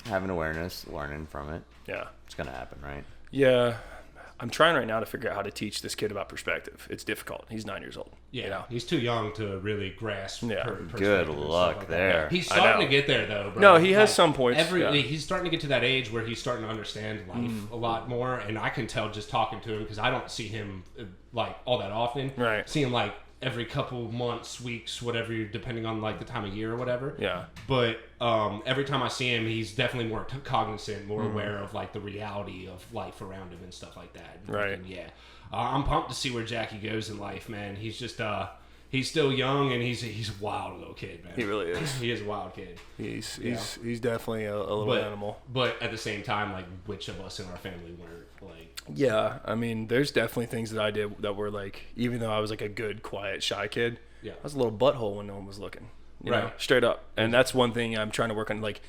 having awareness, learning from it. Yeah. It's going to happen, right? Yeah. I'm trying right now to figure out how to teach this kid about perspective. It's difficult. He's 9 years old. Yeah, you know? He's too young to really grasp. Good luck there. He's starting to get there, though, bro. No, he has some points. He's starting to get to that age where he's starting to understand life a lot more, and I can tell just talking to him because I don't see him like all that often. Right. See him like every couple months, weeks, whatever, depending on like the time of year or whatever. Yeah. But every time I see him, he's definitely more cognizant, more aware of like the reality of life around him and stuff like that. Right. And, yeah. I'm pumped to see where Jackie goes in life, man. He's just he's still young and he's a wild little kid, man. He really is. He is a wild kid. He's definitely a little animal. But at the same time, like, which of us in our family weren't like? Yeah, I mean, there's definitely things that I did that were like, even though I was like a good, quiet, shy kid, I was a little butthole when no one was looking. You know, straight up. And that's one thing I'm trying to work on. Like,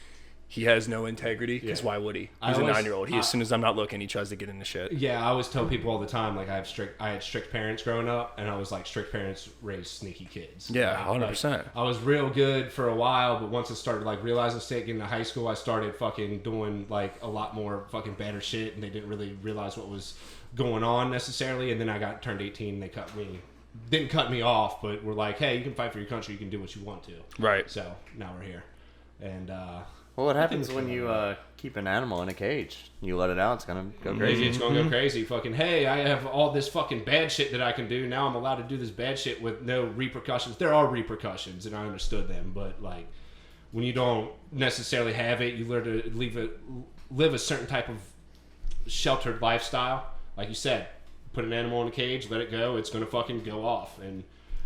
he has no integrity because why would he? He's a 9-year-old. As soon as I'm not looking, he tries to get into shit. Yeah, I always tell people all the time, like, I had strict parents growing up, and I was like, strict parents raise sneaky kids. Yeah, 100%. Like, I was real good for a while, but once I started like realizing getting into high school, I started fucking doing like a lot more fucking better shit, and they didn't really realize what was going on necessarily. And then I turned 18, and they didn't cut me off, but were like, hey, you can fight for your country, you can do what you want to. Right. So now we're here, and well, what happens when you keep an animal in a cage? You let it out, it's going to go crazy. It's going to go crazy. Fucking, hey, I have all this fucking bad shit that I can do. Now I'm allowed to do this bad shit with no repercussions. There are repercussions, and I understood them. But, like, when you don't necessarily have it, you learn to live a certain type of sheltered lifestyle. Like you said, put an animal in a cage, let it go. It's going to fucking go off. And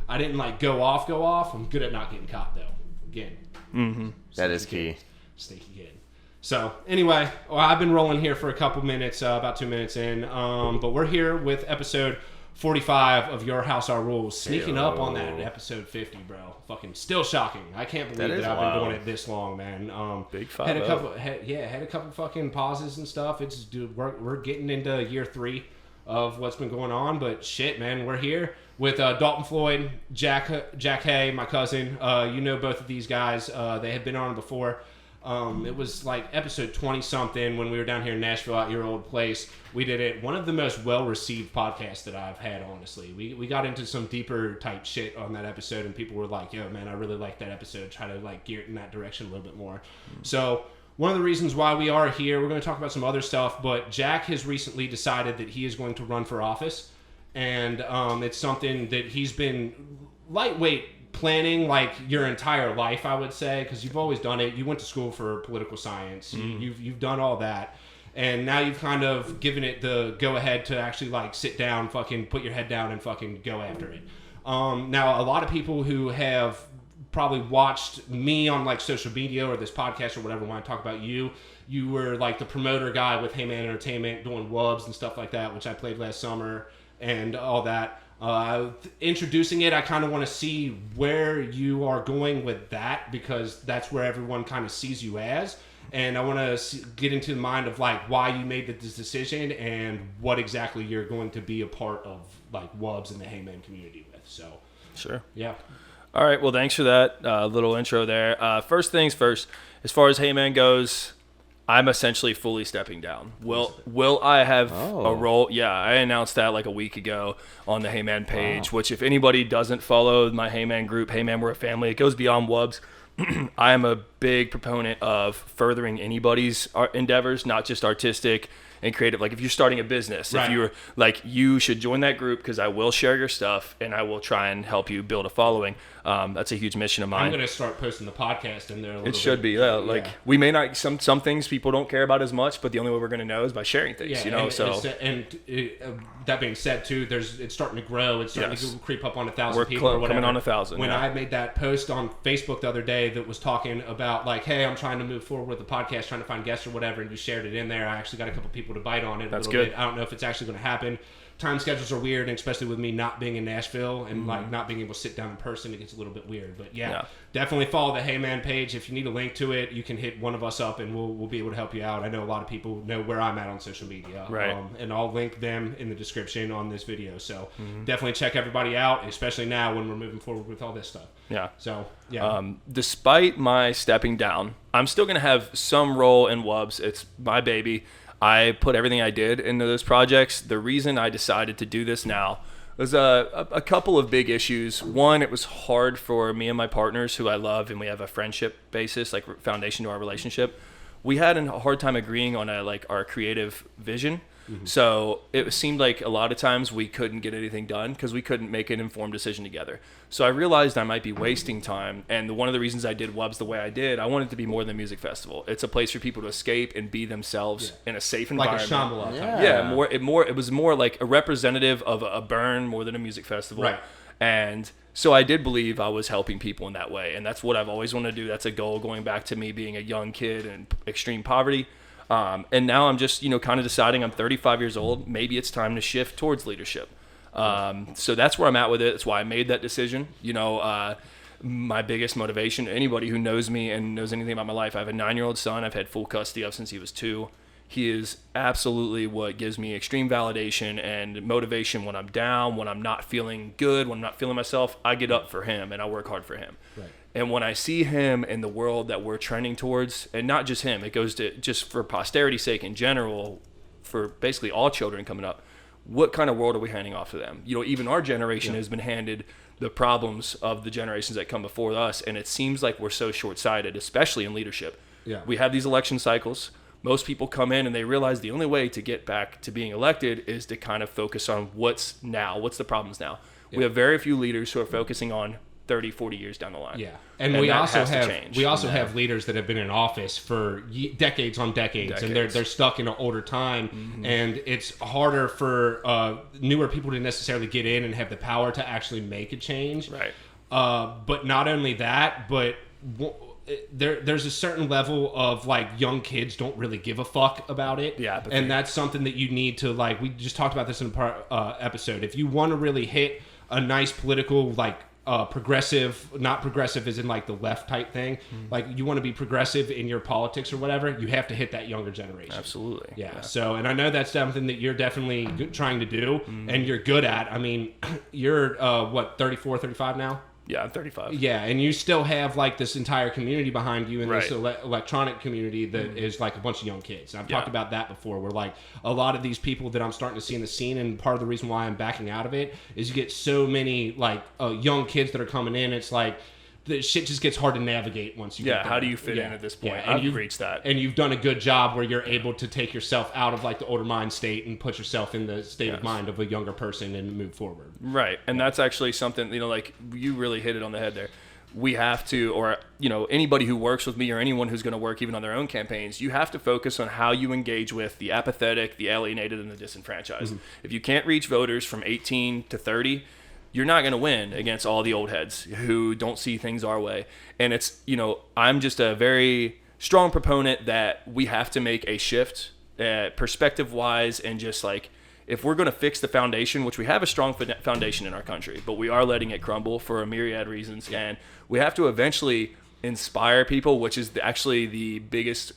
I didn't, like, go off. I'm good at not getting caught, though. Again. That is key. Sneaky kid. So anyway, I've been rolling here for a couple minutes, about 2 minutes in, but we're here with episode 45 of Your House Our Rules, sneaking up on that episode 50, bro. Fucking still shocking. I can't believe that I've been doing it this long, man. Big 5. Had a couple fucking pauses and stuff. It's we're getting into year 3 of what's been going on, but shit, man, we're here with Dalton Floyd, Jack Hay, my cousin. You know both of these guys. They have been on before. It was like episode 20 something when we were down here in Nashville at your old place. We did it. One of the most well-received podcasts that I've had, honestly. We got into some deeper type shit on that episode, and people were like, yo, man, I really like that episode. Try to like gear it in that direction a little bit more. So one of the reasons why we are here, we're going to talk about some other stuff, but Jack has recently decided that he is going to run for office, and it's something that he's been lightweight planning like your entire life, I would say, because you've always done it. You went to school for political science. You've done all that, and now you've kind of given it the go ahead to actually like sit down, fucking put your head down, and fucking go after it. Now a lot of people who have probably watched me on like social media or this podcast or whatever when I talk about you were like the promoter guy with Hey Man Entertainment doing wubs and stuff like that, which I played last summer and all that. Introducing it, I kind of want to see where you are going with that, because that's where everyone kind of sees you as, and I want to get into the mind of like why you made this decision and what exactly you're going to be a part of like wubs and the Hey Man community with. So sure, yeah. All right, well, thanks for that little intro there. First things first, as far as Hey Man goes, I'm essentially fully stepping down. Will I have a role? Yeah, I announced that like a week ago on the Hey Man page, which if anybody doesn't follow my Hey Man group, Hey Man, we're a family. It goes beyond wubs. I am a big proponent of furthering anybody's endeavors, not just artistic and creative. Like if you're starting a business, if you're like, you should join that group because I will share your stuff and I will try and help you build a following. That's a huge mission of mine. I'm going to start posting the podcast in there a little bit. It should be. Yeah. Like we may not, some things people don't care about as much, but the only way we're going to know is by sharing things, you know? That being said too, it's starting to grow. It's starting to creep up on 1,000 people or whatever. Coming on 1,000. When I made that post on Facebook the other day that was talking about like, hey, I'm trying to move forward with the podcast, trying to find guests or whatever, and you shared it in there, I actually got a couple people to bite on it a little bit. I don't know if it's actually going to happen time schedules are weird, and especially with me not being in Nashville and like not being able to sit down in person, it gets a little bit weird. But definitely follow the Hey Man page. If you need a link to it, you can hit one of us up, and we'll be able to help you out. I know a lot of people know where I'm at on social media, right? And I'll link them in the description on this video. So definitely check everybody out, especially now when we're moving forward with all this stuff. Yeah. So despite my stepping down, I'm still gonna have some role in Wubs. It's my baby. I put everything I did into those projects. The reason I decided to do this now was a couple of big issues. One, it was hard for me and my partners, who I love, and we have a friendship basis, like foundation to our relationship. We had a hard time agreeing on our creative vision. So it seemed like a lot of times we couldn't get anything done because we couldn't make an informed decision together. So I realized I might be wasting time. And one of the reasons I did Wubs the way I did, I wanted it to be more than a music festival. It's a place for people to escape and be themselves in a safe environment. Like a Shambhala. It was more like a representative of a burn more than a music festival. Right. And so I did believe I was helping people in that way. And that's what I've always wanted to do. That's a goal going back to me being a young kid in extreme poverty. And now I'm just, kind of deciding I'm 35 years old. Maybe it's time to shift towards leadership. So that's where I'm at with it. That's why I made that decision. My biggest motivation, anybody who knows me and knows anything about my life, I have a 9-year-old son I've had full custody of since he was 2. He is absolutely what gives me extreme validation and motivation when I'm down, when I'm not feeling good, when I'm not feeling myself. I get up for him and I work hard for him. Right. And when I see him in the world that we're trending towards, and not just him, it goes to just for posterity's sake in general, for basically all children coming up, what kind of world are we handing off to them? Even our generation has been handed the problems of the generations that come before us, and it seems like we're so short-sighted, especially in leadership. Yeah. We have these election cycles. Most people come in and they realize the only way to get back to being elected is to kind of focus on what's the problems now. Yeah. We have very few leaders who are focusing on 30, 40 years down the line. Yeah. And we also have leaders that have been in office for decades on decades. And they're stuck in an older time, and it's harder for newer people to necessarily get in and have the power to actually make a change. Right. But not only that, but there's a certain level of young kids don't really give a fuck about it. Yeah. And that's something that you need to we just talked about this in a episode. If you want to really hit a nice political progressive, not progressive as in the left type thing, you want to be progressive in your politics or whatever, you have to hit that younger generation. Absolutely. Yeah. So, and I know that's something that you're definitely trying to do and you're good at. I mean, you're 34, 35 now? Yeah, I'm 35. Yeah, and you still have this entire community behind you, and this electronic community that is a bunch of young kids. And I've talked about that before, where a lot of these people that I'm starting to see in the scene, and part of the reason why I'm backing out of it is you get so many young kids that are coming in. It's the shit just gets hard to navigate once you get there. How do you fit in at this point? And you've reached that. And you've done a good job where you're able to take yourself out of the older mind state and put yourself in the state of mind of a younger person and move forward. Right. And that's actually something, you really hit it on the head there. We have to, or, anybody who works with me or anyone who's going to work even on their own campaigns, you have to focus on how you engage with the apathetic, the alienated, and the disenfranchised. If you can't reach voters from 18 to 30, you're not going to win against all the old heads who don't see things our way. And it's, I'm just a very strong proponent that we have to make a shift perspective-wise, and just if we're going to fix the foundation, which we have a strong foundation in our country, but we are letting it crumble for a myriad reasons. And we have to eventually inspire people, which is actually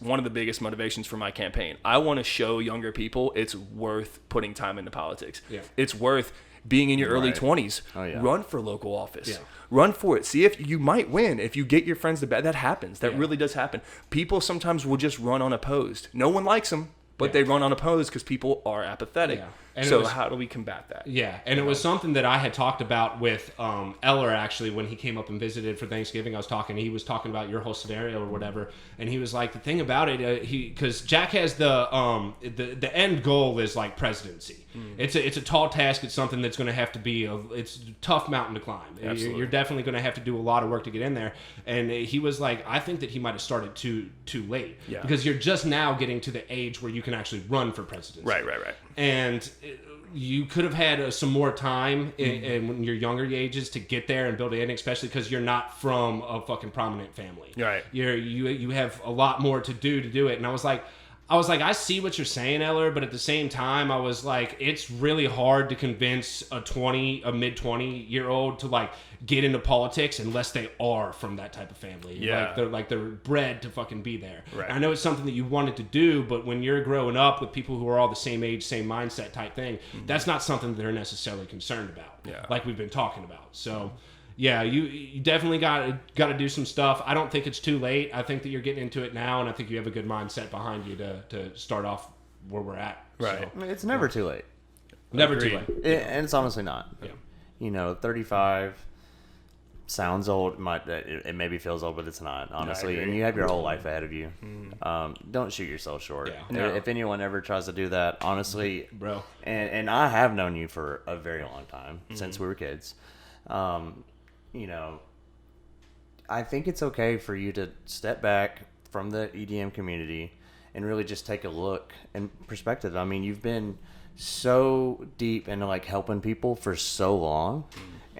one of the biggest motivations for my campaign. I want to show younger people it's worth putting time into politics. Yeah. It's worth being in your early 20s. Run for local office. Yeah. Run for it. See if you might win. If you get your friends to bet, that happens. That really does happen. People sometimes will just run unopposed. No one likes them, but they run unopposed because people are apathetic. Yeah. And so how do we combat that? Yeah, and it was something that I had talked about with Eller, actually, when he came up and visited for Thanksgiving. He was talking about your whole scenario or whatever, and he was like, the thing about it, because Jack has the end goal is presidency. It's a tall task. It's something that's going to have to be it's a tough mountain to climb. Absolutely. You're definitely going to have to do a lot of work to get in there. And he was like, I think that he might have started too late, because you're just now getting to the age where you can actually run for presidency. Right. And you could have had some more time in your younger ages to get there and build it in, especially because you're not from a fucking prominent family. Right. You have a lot more to do it. And I was like, I was like, I see what you're saying, Eller, but at the same time, I was like, it's really hard to convince a mid 20-year-old to like get into politics unless they are from that type of family. Yeah. They're bred to fucking be there. Right. I know it's something that you wanted to do, but when you're growing up with people who are all the same age, same mindset type thing, that's not something they're necessarily concerned about. Yeah. Like we've been talking about. So. Yeah, you definitely got to do some stuff. I don't think it's too late. I think that you're getting into it now, and I think you have a good mindset behind you to start off where we're at. Right. So, It's never too late. never too late. And it's honestly not. Yeah. 35 sounds old. It maybe feels old, but it's not, honestly. And you have your whole life ahead of you. Don't shoot yourself short. Yeah. No. If anyone ever tries to do that, honestly, Bro. And I have known you for a very long time, since we were kids. I think it's okay for you to step back from the EDM community and really just take a look and perspective. I mean, you've been so deep into like helping people for so long,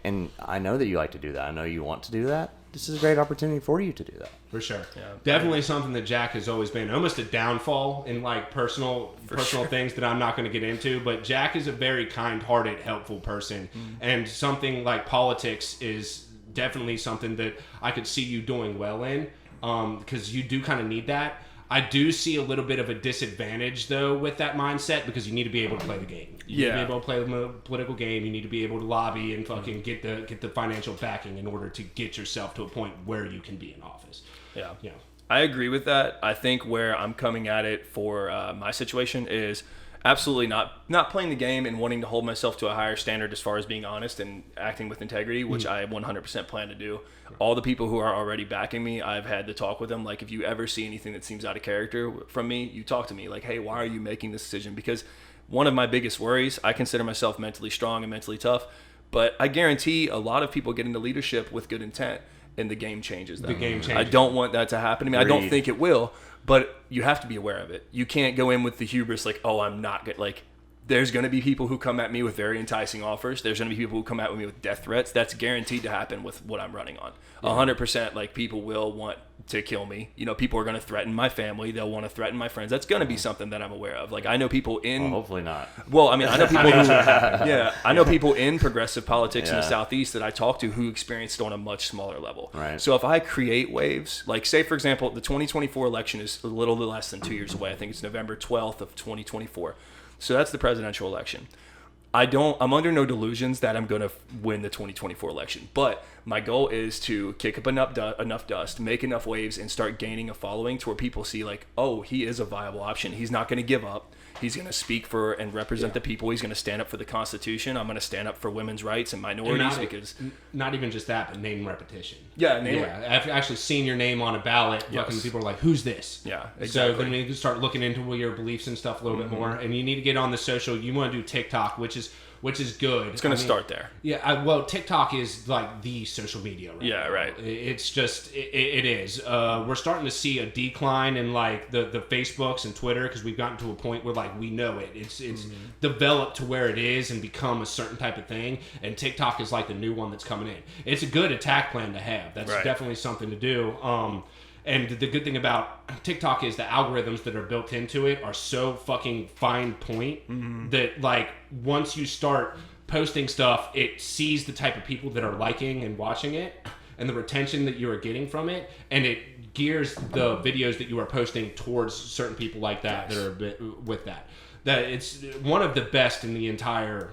and I know that you like to do that. I know you want to do that. This is a great opportunity for you to do that. For sure. Yeah. Definitely something that Jack has always been almost a downfall in like personal things that I'm not going to get into, but Jack is a very kind-hearted, helpful person, and something like politics is definitely something that I could see you doing well in, because you do kind of need that. I do see a little bit of a disadvantage though with that mindset, because you need to be able to play the game. You need to be able to play the political game. You need to be able to lobby and fucking get the financial backing in order to get yourself to a point where you can be in office. Yeah. Yeah. I agree with that. I think where I'm coming at it for my situation is absolutely not playing the game and wanting to hold myself to a higher standard as far as being honest and acting with integrity, which I 100% plan to do. All the people who are already backing me, I've had to talk with them. Like, if you ever see anything that seems out of character from me, you talk to me. Like, hey, why are you making this decision? Because one of my biggest worries, I consider myself mentally strong and mentally tough, but I guarantee a lot of people get into leadership with good intent, and the game changes them. The game changes. I don't want that to happen to me. I don't think it will. But you have to be aware of it. You can't go in with the hubris like, oh, I'm not good. Like, there's going to be people who come at me with very enticing offers. There's going to be people who come at me with death threats. That's guaranteed to happen with what I'm running on. 100%, like, people will want to kill me. People are going to threaten my family. They'll want to threaten my friends. That's going to be something that I'm aware of. Like, I know people in... Well, hopefully not. Well, I mean, I know people who... Yeah, I know people in progressive politics in the Southeast that I talk to who experienced it on a much smaller level. Right. So if I create waves, like, say, for example, the 2024 election is a little less than 2 years away. I think it's November 12th of 2024. So that's the presidential election. I'm under no delusions that I'm going to win the 2024 election, but my goal is to kick up enough dust, make enough waves, and start gaining a following to where people see like, oh, he is a viable option. He's not going to give up. He's going to speak for and represent the people. He's going to stand up for the Constitution. I'm going to stand up for women's rights and minorities because... Not even just that, but name repetition. Yeah, I've actually seen your name on a ballot. Fucking people are like, who's this? Yeah, exactly. So then you can start looking into your beliefs and stuff a little bit more. And you need to get on the social. You want to do TikTok, which is good. It's going to start there. Yeah, well, TikTok is like the social media right now. Right. It's just, it is. We're starting to see a decline in like the Facebooks and Twitter because we've gotten to a point where like we know it. It's developed to where it is and become a certain type of thing. And TikTok is like the new one that's coming in. It's a good attack plan to have. That's definitely something to do. And the good thing about TikTok is the algorithms that are built into it are so fucking fine point that like once you start posting stuff, it sees the type of people that are liking and watching it and the retention that you are getting from it, and it gears the videos that you are posting towards certain people like that that are with that. That it's one of the best in the entire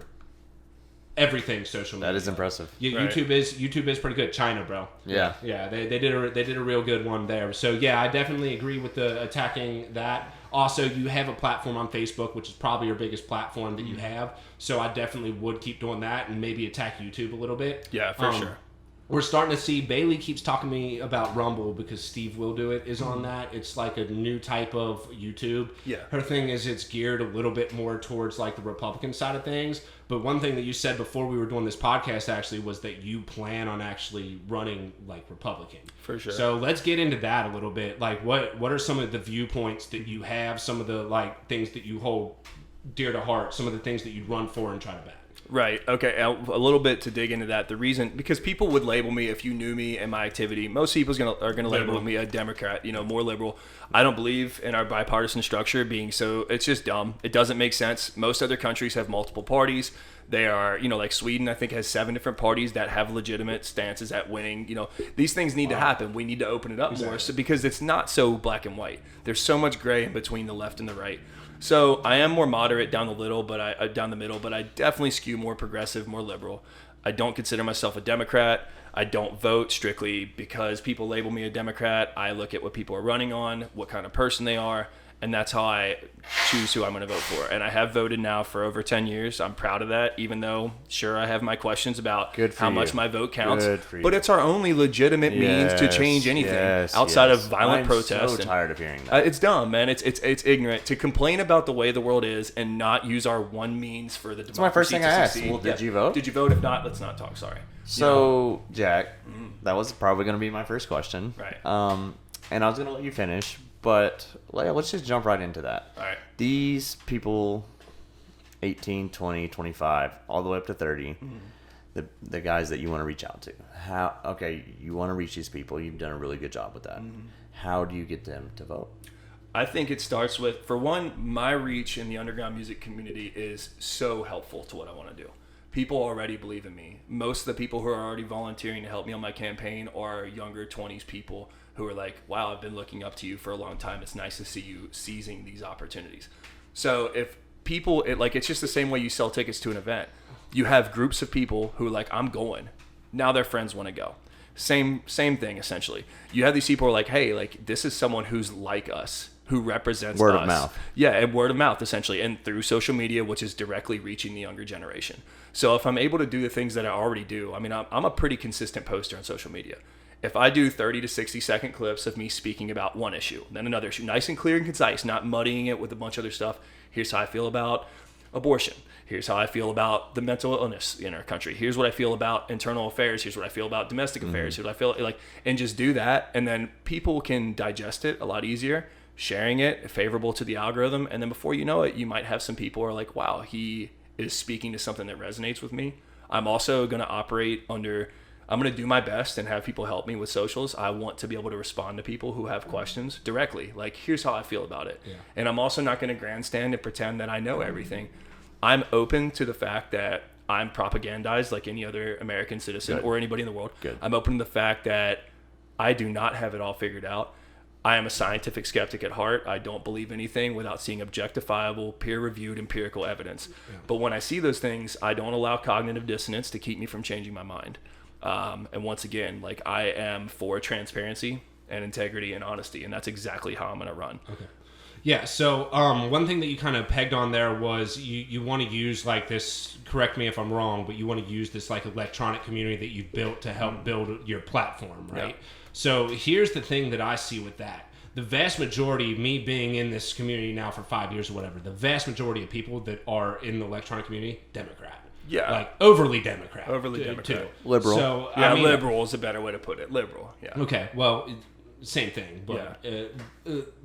everything social media. That is impressive. YouTube is pretty good. China, bro. Yeah. They did a real good one there. So yeah, I definitely agree with the attacking that. Also, you have a platform on Facebook, which is probably your biggest platform that you have. So I definitely would keep doing that and maybe attack YouTube a little bit. Yeah, for sure. We're starting to see, Bailey keeps talking to me about Rumble because Steve Will Do It is on that. It's like a new type of YouTube. Yeah. Her thing is it's geared a little bit more towards like the Republican side of things. But one thing that you said before we were doing this podcast actually was that you plan on actually running like Republican. For sure. So let's get into that a little bit. Like what are some of the viewpoints that you have, some of the like things that you hold dear to heart, some of the things that you'd run for and try to back? Right. Okay. A little bit to dig into that. The reason, because people would label me, if you knew me and my activity, most people are gonna label me a Democrat. More liberal. I don't believe in our bipartisan structure being so. It's just dumb. It doesn't make sense. Most other countries have multiple parties. They are, like Sweden, I think, has 7 different parties that have legitimate stances at winning. These things need to happen. We need to open it up more, because it's not so black and white. There's so much gray in between the left and the right. So I am more moderate down the middle, but I definitely skew more progressive, more liberal. I don't consider myself a Democrat. I don't vote strictly because people label me a Democrat. I look at what people are running on, what kind of person they are, and that's how I choose who I'm going to vote for. And I have voted now for over 10 years. I'm proud of that, even though, sure, I have my questions about how much my vote counts. But it's our only legitimate means to change anything outside of violent protest. I'm so tired of hearing that. It's dumb, man. It's ignorant to complain about the way the world is and not use our one means for the democracy. That's my first thing I asked. Well, did you vote? Did you vote? If not, let's not talk. Sorry. So, Jack, that was probably going to be my first question. Right. And I was going to let you finish. But let's just jump right into that. All right. These people, 18, 20, 25, all the way up to 30, the guys that you want to reach out to. You want to reach these people. You've done a really good job with that. How do you get them to vote? I think it starts with, for one, my reach in the underground music community is so helpful to what I want to do. People already believe in me. Most of the people who are already volunteering to help me on my campaign are younger 20s people who are like, wow, I've been looking up to you for a long time. It's nice to see you seizing these opportunities. So if people, it's just the same way you sell tickets to an event. You have groups of people who are like, I'm going. Now their friends want to go. Same thing, essentially. You have these people who are like, hey, this is someone who's like us, who represents us. Word of mouth. Yeah, and word of mouth, essentially, and through social media, which is directly reaching the younger generation. So if I'm able to do the things that I already do, I'm a pretty consistent poster on social media. If I do 30 to 60 second clips of me speaking about one issue, then another issue, nice and clear and concise, not muddying it with a bunch of other stuff. Here's how I feel about abortion. Here's how I feel about the mental illness in our country. Here's what I feel about internal affairs. Here's what I feel about domestic affairs. Here's what I feel like, and just do that. And then people can digest it a lot easier, sharing it, favorable to the algorithm. And then before you know it, you might have some people who are like, wow, he is speaking to something that resonates with me. I'm also going to operate under, I'm going to do my best and have people help me with socials. I want to be able to respond to people who have questions directly. Here's how I feel about it. Yeah. And I'm also not going to grandstand and pretend that I know everything. I'm open to the fact that I'm propagandized like any other American citizen or anybody in the world. I'm open to the fact that I do not have it all figured out. I am a scientific skeptic at heart. I don't believe anything without seeing objectifiable, peer-reviewed, empirical evidence. Yeah. But when I see those things, I don't allow cognitive dissonance to keep me from changing my mind. And once again, I am for transparency and integrity and honesty, and that's exactly how I'm going to run. Okay. Yeah, so one thing that you kind of pegged on there was you want to use this, correct me if I'm wrong, but you want to use this electronic community that you've built to help build your platform, right? Yeah. So here's the thing that I see with that. The vast majority, me being in this community now for 5 years or whatever, the vast majority of people that are in the electronic community, Democrat. Yeah. Overly Democrat. Overly Democrat. Too. Liberal. So, yeah, liberal is a better way to put it. Liberal. Yeah. Okay, well, same thing. But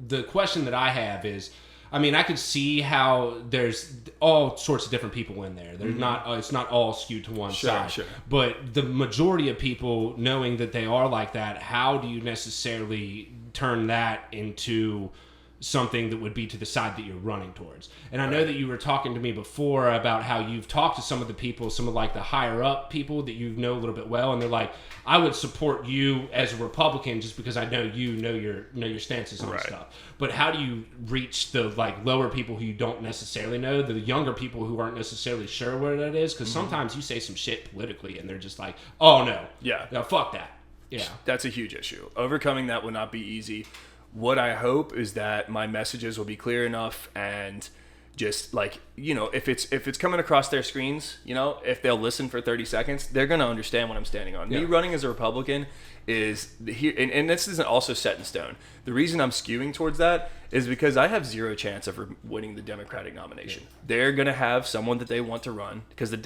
the question that I have is, I could see how there's all sorts of different people in there. There's not, it's not all skewed to one side. Sure. But the majority of people knowing that they are like that, how do you necessarily turn that into something that would be to the side that you're running towards? And I know that you were talking to me before about how you've talked to some of the people, some of the higher up people that you know a little bit well, and they're like, I would support you as a Republican just because I know you know your stances on stuff. But how do you reach the lower people who you don't necessarily know, the younger people who aren't necessarily sure what that is? Because sometimes you say some shit politically and they're just like, oh no, fuck that. Yeah, that's a huge issue. Overcoming that will not be easy. What I hope is that my messages will be clear enough and just if it's coming across their screens, if they'll listen for 30 seconds, they're going to understand what I'm standing on. Yeah. Me running as a Republican is here, and this isn't also set in stone. The reason I'm skewing towards that is because I have zero chance of winning the Democratic nomination. Yeah. They're going to have someone that they want to run because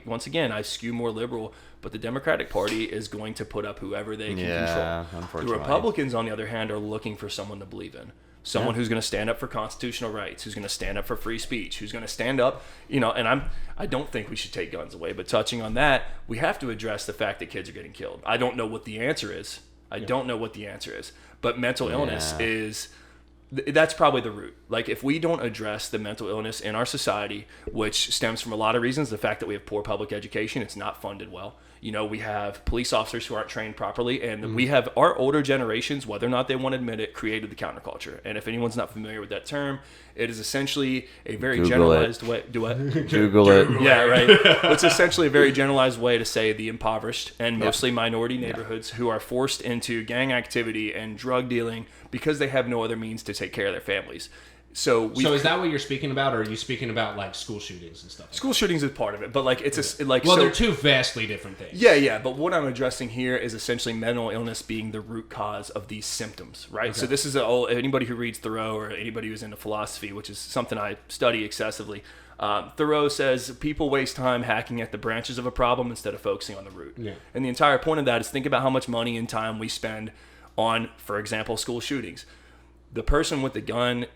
once again, I skew more liberal, but the Democratic Party is going to put up whoever they can control. The Republicans, on the other hand, are looking for someone to believe in. Someone who's going to stand up for constitutional rights, who's going to stand up for free speech, who's going to stand up, and I don't think we should take guns away, but touching on that, we have to address the fact that kids are getting killed. I don't know what the answer is. But mental illness that's probably the root. Like, if we don't address the mental illness in our society, which stems from a lot of reasons, the fact that we have poor public education, it's not funded well. We have police officers who aren't trained properly, and we have our older generations, whether or not they want to admit it, created the counterculture. And if anyone's not familiar with that term, it is essentially a very generalized way. Do what? Google it. Yeah, right. It's essentially a very generalized way to say the impoverished and mostly minority neighborhoods who are forced into gang activity and drug dealing because they have no other means to take care of their families. So is that what you're speaking about, or are you speaking about like school shootings and stuff? School shootings is part of it, but like they're two vastly different things. Yeah. But what I'm addressing here is essentially mental illness being the root cause of these symptoms, right? Okay. So this is anybody who reads Thoreau or anybody who's into philosophy, which is something I study excessively. Thoreau says people waste time hacking at the branches of a problem instead of focusing on the root. Yeah. And the entire point of that is think about how much money and time we spend on, for example, school shootings. The person with the gun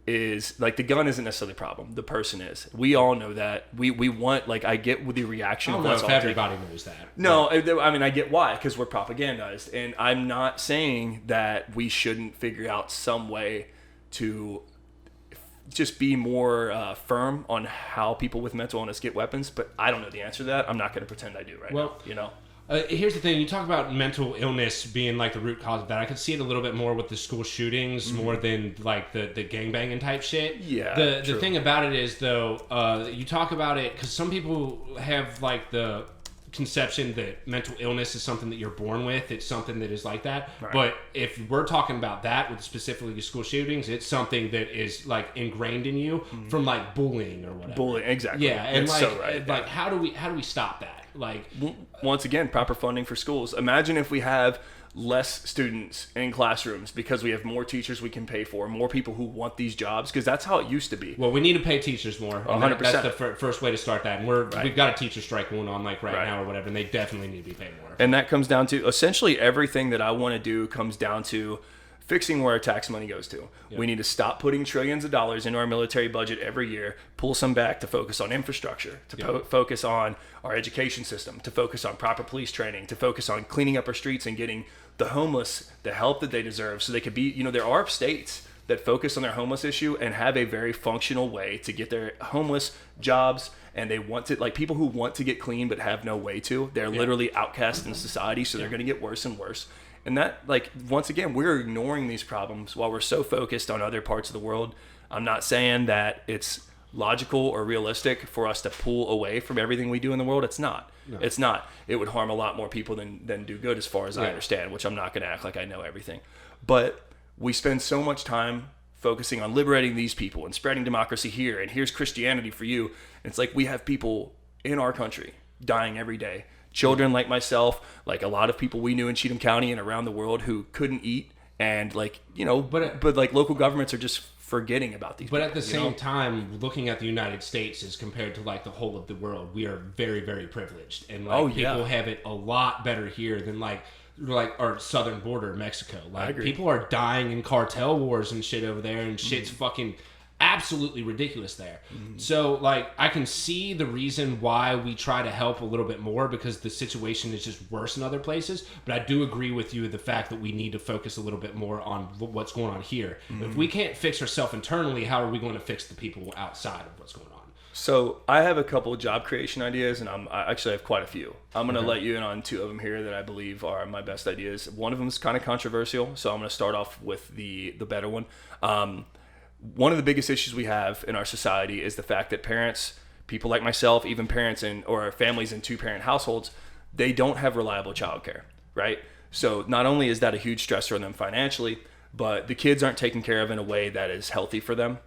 is like, the gun isn't necessarily the problem. The person is. We all know that. We want, like, I get with the reaction. I don't know if everybody knows that. No, I mean, I get why, because we're propagandized. And I'm not saying that we shouldn't figure out some way to just be more firm on how people with mental illness get weapons, but I don't know the answer to that. I'm not going to pretend I do now, Here's the thing. You talk about mental illness being like the root cause of that. I could see it a little bit more with the school shootings more than like the gangbanging type shit. Yeah. The thing about it is, though, you talk about it because some people have like the conception that mental illness is something that you're born with. It's something that is like that. Right. But if we're talking about that with specifically school shootings, it's something that is like ingrained in you from like bullying or whatever. Bullying, exactly. Yeah, and that's so right. Like, how do we stop that? Like, once again, proper funding for schools. Imagine if we have less students in classrooms because we have more teachers we can pay for, more people who want these jobs, because that's how it used to be. Well, we need to pay teachers more. 100%. That's the first way to start that. And we've got a teacher strike going on like right now or whatever, and they definitely need to be paid more. And that comes down to essentially everything that I want to do comes down to fixing where our tax money goes to. Yep. We need to stop putting trillions of dollars into our military budget every year, pull some back to focus on infrastructure, to focus on our education system, to focus on proper police training, to focus on cleaning up our streets and getting the homeless the help that they deserve so they could be, there are states that focus on their homeless issue and have a very functional way to get their homeless jobs, and they want to, like, people who want to get clean but have no way to. They're literally outcast in society, so they're going to get worse and worse. And that, like, once again, we're ignoring these problems while we're so focused on other parts of the world. I'm not saying that it's logical or realistic for us to pull away from everything we do in the world. It's not. No. It's not. It would harm a lot more people than do good, as far as I understand, which I'm not going to act like I know everything. But we spend so much time focusing on liberating these people and spreading democracy here, and here's Christianity for you. And it's like we have people in our country dying every day. Children like myself, like a lot of people we knew in Cheatham County and around the world who couldn't eat, and like, but like local governments are just forgetting about these people. But at the same time, looking at the United States as compared to like the whole of the world, we are very, very privileged, and like people have it a lot better here than like our southern border, Mexico. Like, people are dying in cartel wars and shit over there, and shit's fucking absolutely ridiculous there. So like, I can see the reason why we try to help a little bit more, because the situation is just worse in other places. But I do agree with you, the fact that we need to focus a little bit more on what's going on here. If we can't fix ourselves internally, how are we going to fix the people outside of what's going on? So I have a couple of job creation ideas, and I actually have quite a few. I'm going to let you in on two of them here that I believe are my best ideas. One of them is kind of controversial, so I'm going to start off with the better one. One of the biggest issues we have in our society is the fact that parents, people like myself, even parents or families in two-parent households, they don't have reliable childcare, right? So not only is that a huge stressor on them financially, but the kids aren't taken care of in a way that is healthy for them,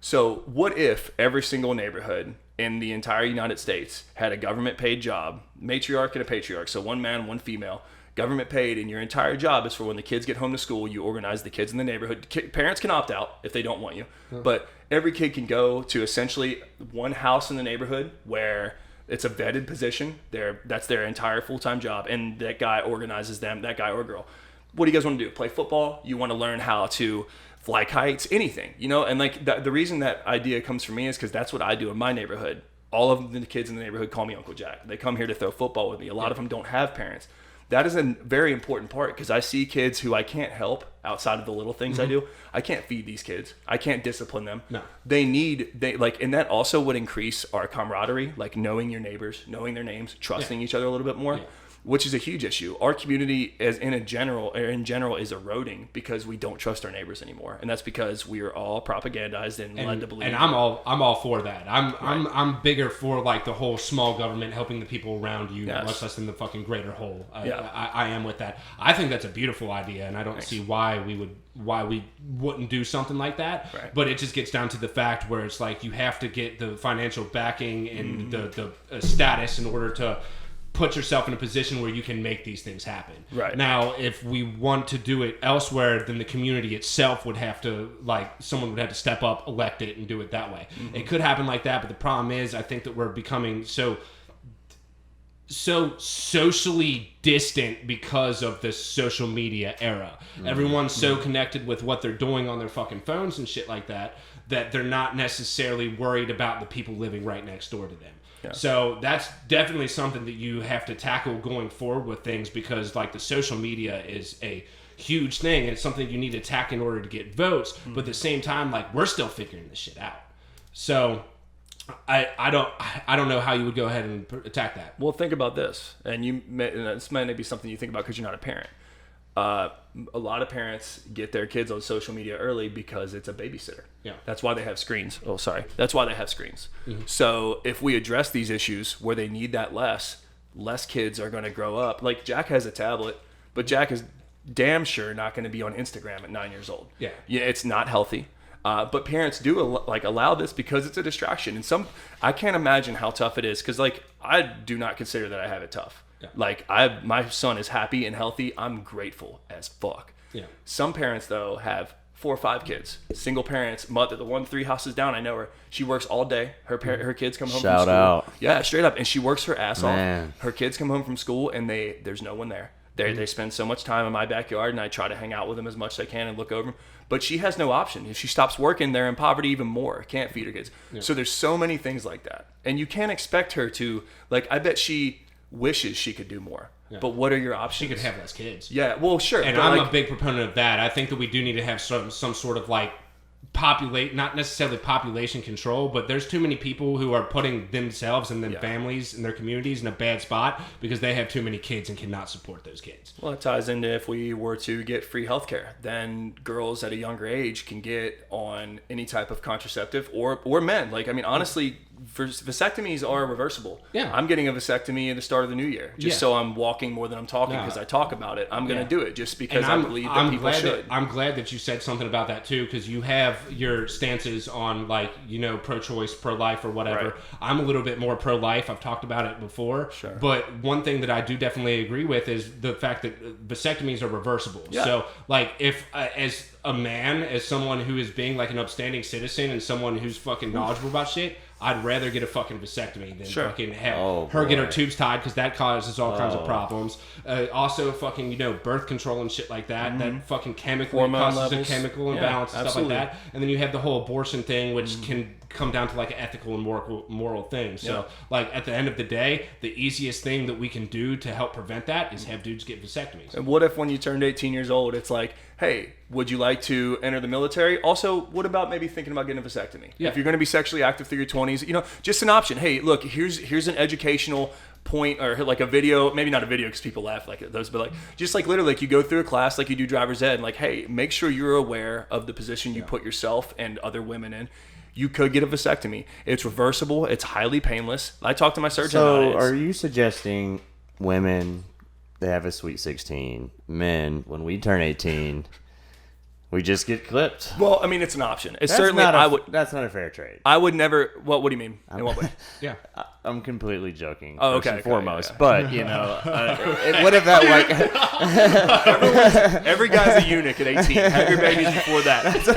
So what if every single neighborhood in the entire United States had a government-paid job, matriarch and a patriarch, so one man, one female, government paid, and your entire job is for when the kids get home to school, you organize the kids in the neighborhood. Parents can opt out if they don't want you, but every kid can go to essentially one house in the neighborhood where it's a vetted position. That's their entire full-time job, and that guy organizes them, that guy or girl. What do you guys want to do? Play football? You want to learn how to fly kites, anything, you know? And like the reason that idea comes from me is because that's what I do in my neighborhood. All of the kids in the neighborhood call me Uncle Jack. They come here to throw football with me. A lot of them don't have parents. That is a very important part because I see kids who I can't help outside of the little things I do. I can't feed these kids. I can't discipline them. No. And that also would increase our camaraderie, like knowing your neighbors, knowing their names, trusting each other a little bit more. Yeah. Which is a huge issue. Our community, in general, is eroding because we don't trust our neighbors anymore, and that's because we are all propagandized and led to believe. And I'm all for that. I'm bigger for like the whole small government helping the people around you, much less than the fucking greater whole. I am with that. I think that's a beautiful idea, and I don't see why we wouldn't do something like that. Right. But it just gets down to the fact where it's like you have to get the financial backing and the status in order to put yourself in a position where you can make these things happen. Right. Now, if we want to do it elsewhere, then the community itself would have to, like, someone would have to step up, elect it, and do it that way. Mm-hmm. It could happen like that, but the problem is I think that we're becoming so socially distant because of this social media era. Mm-hmm. Everyone's so connected with what they're doing on their fucking phones and shit like that they're not necessarily worried about the people living right next door to them. Yeah. So that's definitely something that you have to tackle going forward with things because like the social media is a huge thing and it's something you need to attack in order to get votes. Mm-hmm. But at the same time, like we're still figuring this shit out. So I don't know how you would go ahead and attack that. Well, think about this, and this might not be something you think about because you're not a parent. A lot of parents get their kids on social media early because it's a babysitter. Yeah. That's why they have screens. Oh, sorry. That's why they have screens. Mm-hmm. So if we address these issues where they need that less kids are going to grow up. Like Jack has a tablet, but Jack is damn sure not going to be on Instagram at 9 years old. Yeah. Yeah. It's not healthy. But parents do allow this because it's a distraction. And I can't imagine how tough it is. Cause like, I do not consider that I have it tough. Yeah. Like my son is happy and healthy. I'm grateful as fuck. Yeah. Some parents though have 4 or 5 kids, single parents, mother, the one 3 houses down. I know her. She works all day. Her kids come home from school. Shout out. Yeah, straight up. And she works her ass off. Her kids come home from school and there's no one there. They spend so much time in my backyard and I try to hang out with them as much as I can and look over them. But she has no option. If she stops working, they're in poverty even more. Can't feed her kids. Yeah. So there's so many things like that. And you can't expect her to, like, I bet she wishes she could do more. Yeah. But what are your options? She could have less kids. Yeah, well, sure. And I'm a big proponent of that. I think that we do need to have some sort of like not necessarily population control, but there's too many people who are putting themselves and their families and their communities in a bad spot because they have too many kids and cannot support those kids. Well, it ties into if we were to get free healthcare, then girls at a younger age can get on any type of contraceptive or men. Like, I mean, honestly, vasectomies are reversible. Yeah. I'm getting a vasectomy at the start of the new year just so I'm walking more than I'm talking because I talk about it. I'm going to do it just because I believe that people should. I'm glad that you said something about that too because you have your stances on like, you know, pro-choice, pro-life or whatever. Right. I'm a little bit more pro-life. I've talked about it before. Sure. But one thing that I do definitely agree with is the fact that vasectomies are reversible. Yeah. So like if as a man, as someone who is being like an upstanding citizen and someone who's fucking knowledgeable about shit, I'd rather get a fucking vasectomy than fucking have her get her tubes tied because that causes all kinds of problems. Also, fucking, you know, birth control and shit like that. Mm-hmm. That fucking chemical causes a chemical imbalance and stuff like that. And then you have the whole abortion thing, which can come down to like an ethical and moral thing. So, like at the end of the day, the easiest thing that we can do to help prevent that is have dudes get vasectomies. And what if when you turned 18 years old, it's like, hey, would you like to enter the military? Also, what about maybe thinking about getting a vasectomy? Yeah. If you're going to be sexually active through your 20s, you know, just an option. Hey, look, here's an educational point or like a video, maybe not a video because people laugh like those, but like just like literally like you go through a class like you do driver's ed and like, hey, make sure you're aware of the position you put yourself and other women in. You could get a vasectomy. It's reversible. It's highly painless. I talked to my surgeon about it. So are you suggesting women, they have a sweet 16, men, when we turn 18, we just get clipped? Well, I mean, it's an option. It's that's certainly not that's not a fair trade. I would never. What do you mean? In what way? Yeah. I'm completely joking. Oh, first okay, and foremost, yeah. but what if that Every guy's a eunuch at 18. Have your babies before that. That's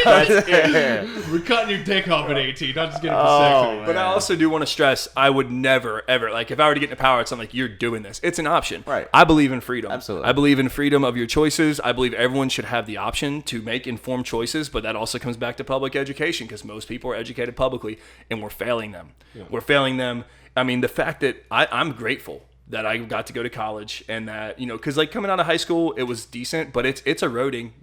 it. We're cutting your dick off at 18. Not just getting a Oh, vasectomy. But I also do want to stress, I would never, ever, like, if I were to get into power, it's not like you're doing this. It's an option. Right. I believe in freedom. Absolutely. I believe in freedom of your choices. I believe everyone should have the option to make informed choices, but that also comes back to public education because most people are educated publicly, and we're failing them. Yeah. We're failing them. I mean, the fact that I'm grateful that I got to go to college and that, because like coming out of high school, it was decent, but it's eroding,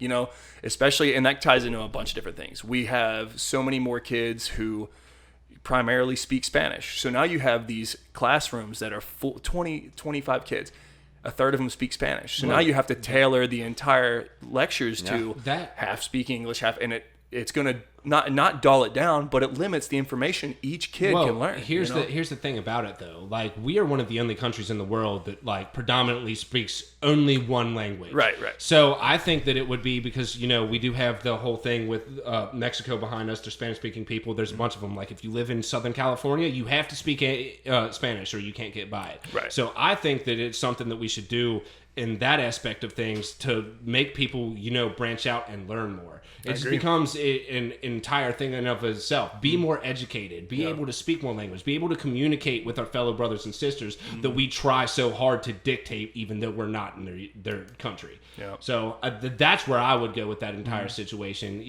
especially, and that ties into a bunch of different things. We have so many more kids who primarily speak Spanish. So now you have these classrooms that are full 20, 25 kids. A third of them speak Spanish. So now you have to tailor the entire lectures to half speak English, half, and it's going to not dull it down, but it limits the information each kid can learn. Here's the thing about it though. Like, we are one of the only countries in the world that like predominantly speaks only one language. Right. So I think that it would be because, we do have the whole thing with Mexico behind us. There's Spanish speaking people. There's a bunch of them. Like, if you live in Southern California, you have to speak Spanish or you can't get by it. Right. So I think that it's something that we should do in that aspect of things to make people, branch out and learn more. It just becomes an entire thing in and of itself. Be more educated. Be able to speak more language. Be able to communicate with our fellow brothers and sisters that we try so hard to dictate, even though we're not in their country. Yeah. So that's where I would go with that entire situation.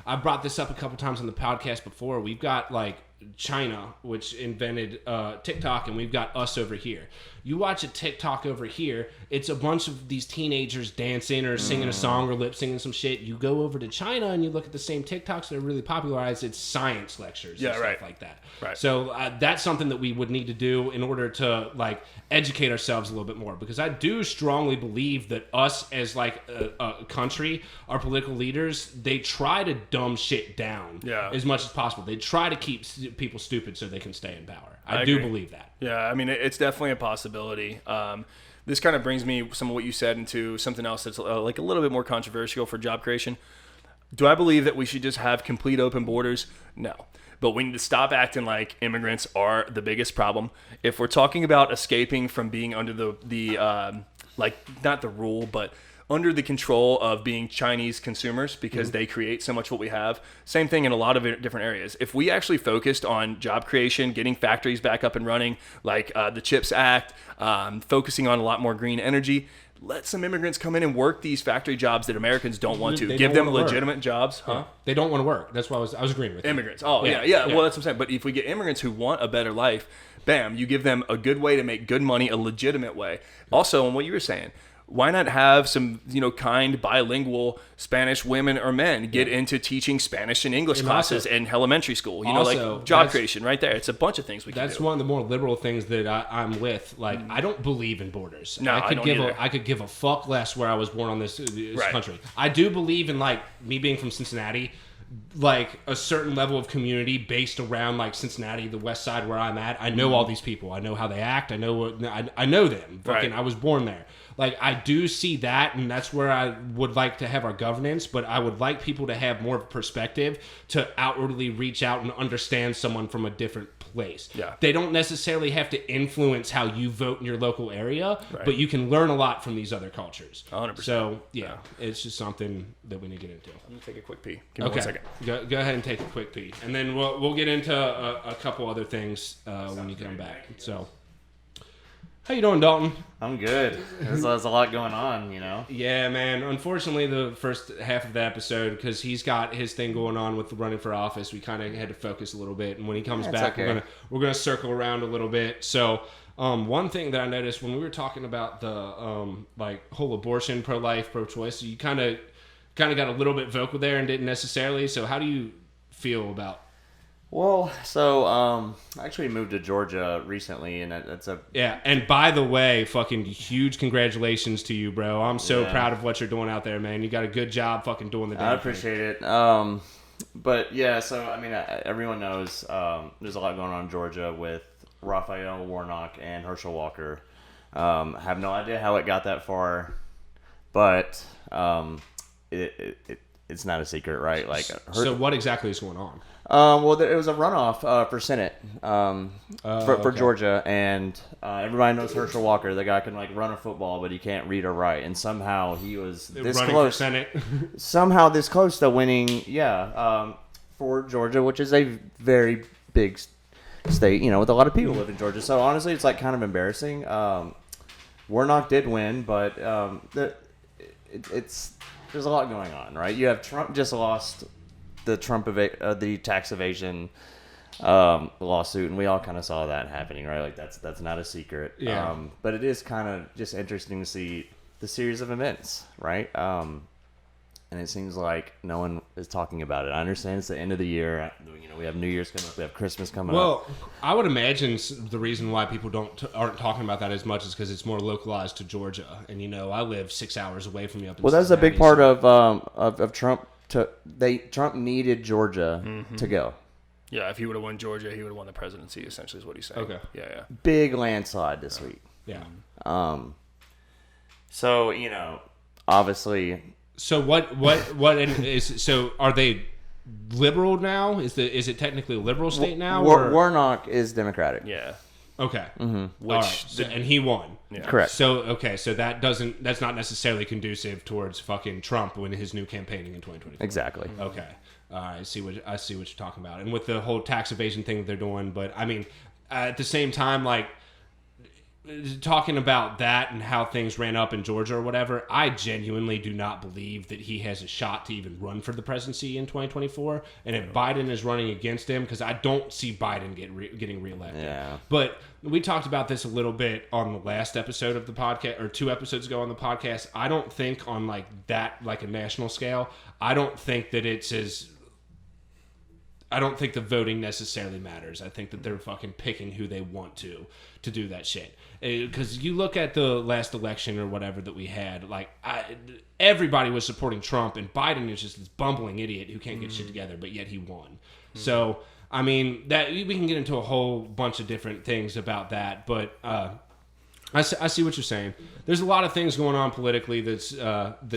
I brought this up a couple times on the podcast before. We've got like China, which invented TikTok, and we've got us over here. You watch a TikTok over here, it's a bunch of these teenagers dancing or singing a song or lip singing some shit. You go over to China and you look at the same TikToks that are really popularized. It's science lectures and stuff like that. Right. So that's something that we would need to do in order to like educate ourselves a little bit more, because I do strongly believe that us as like a country, our political leaders, they try to dumb shit down as much as possible. They try to keep people stupid so they can stay in power. I do believe that. Yeah, I mean, it's definitely a possibility. This kind of brings me, some of what you said, into something else that's like a little bit more controversial for job creation. Do I believe that we should just have complete open borders? No. But we need to stop acting like immigrants are the biggest problem. If we're talking about escaping from being under the like, not the rule, but under the control of being Chinese consumers, because they create so much what we have. Same thing in a lot of different areas. If we actually focused on job creation, getting factories back up and running, like the CHIPS Act, focusing on a lot more green energy, let some immigrants come in and work these factory jobs that Americans don't want to. Give them legitimate jobs. Huh? They don't want to work. That's why I was agreeing with you. Immigrants. Oh, yeah. Well, that's what I'm saying. But if we get immigrants who want a better life, bam, you give them a good way to make good money, a legitimate way. Also, on what you were saying, why not have some, kind bilingual Spanish women or men get into teaching Spanish and English classes in elementary school? Like job creation right there. It's a bunch of things we can do. That's one of the more liberal things that I'm with. Like, I don't believe in borders. No, I don't either. I could give a fuck less where I was born on this country. I do believe in, like, me being from Cincinnati, like a certain level of community based around like Cincinnati, the west side where I'm at. I know all these people. I know how they act. I know them. Fucking, I was born there. Like, I do see that, and that's where I would like to have our governance, but I would like people to have more perspective to outwardly reach out and understand someone from a different place. Yeah. They don't necessarily have to influence how you vote in your local area, but you can learn a lot from these other cultures. 100%. So, it's just something that we need to get into. I'm going to take a quick pee. Give me 1 second. Go ahead and take a quick pee. And then we'll get into a couple other things when you come back. So, how you doing, Dalton? I'm good. There's a lot going on, Yeah, man. Unfortunately, the first half of the episode, because he's got his thing going on with running for office, we kind of had to focus a little bit. And when he comes back, we're gonna circle around a little bit. So, one thing that I noticed when we were talking about the like whole abortion, pro-life, pro-choice, you kind of got a little bit vocal there and didn't necessarily. So, how do you feel about? Well, so I actually moved to Georgia recently, and that's a... Yeah, and by the way, fucking huge congratulations to you, bro. I'm so proud of what you're doing out there, man. You got a good job fucking doing the damn I appreciate it. But, yeah, so, I mean, everyone knows there's a lot going on in Georgia with Raphael Warnock and Herschel Walker. I have no idea how it got that far, but it's not a secret, right? Like, so what exactly is going on? Well, it was a runoff for Senate for Georgia, and everybody knows Herschel Walker. The guy can like run a football, but he can't read or write. And somehow he was this running close. For Senate. Somehow this close to winning. For Georgia, which is a very big state, with a lot of people live in Georgia. So honestly, it's like kind of embarrassing. Warnock did win, but there's a lot going on, right? You have Trump just lost the the tax evasion lawsuit, and we all kind of saw that happening, right? Like that's not a secret. Yeah. But it is kind of just interesting to see the series of events, right? And it seems like no one is talking about it. I understand it's the end of the year. We have New Year's coming up. We have Christmas coming up. Well, I would imagine the reason why people aren't talking about that as much is because it's more localized to Georgia. And, I live 6 hours away from you up in Well, that's a big Cincinnati, part of Trump. Trump needed Georgia to go. Yeah, if he would have won Georgia, he would have won the presidency, essentially is what he's saying. Okay. Yeah. Big landslide this week. Yeah. So, obviously... So so are they liberal now? Is it technically a liberal state now? Warnock is Democratic. Yeah. Okay. Mm-hmm. All right. And he won. Yeah. Correct. So that's not necessarily conducive towards fucking Trump when his new campaigning in 2024. Exactly. Okay. I see what you're talking about. And with the whole tax evasion thing that they're doing, but I mean, at the same time, like talking about that and how things ran up in Georgia or whatever, I genuinely do not believe that he has a shot to even run for the presidency in 2024. And if Biden is running against him, because I don't see Biden getting reelected. Yeah. But we talked about this a little bit on the last episode of the podcast, or 2 episodes ago on the podcast. I don't think on like a national scale, I don't think that I don't think the voting necessarily matters. I think that they're fucking picking who they want to do that shit. Because you look at the last election or whatever that we had, like everybody was supporting Trump, and Biden is just this bumbling idiot who can't get shit together, but yet he won. So, I mean, that we can get into a whole bunch of different things about that, but I see what you're saying. There's a lot of things going on politically that's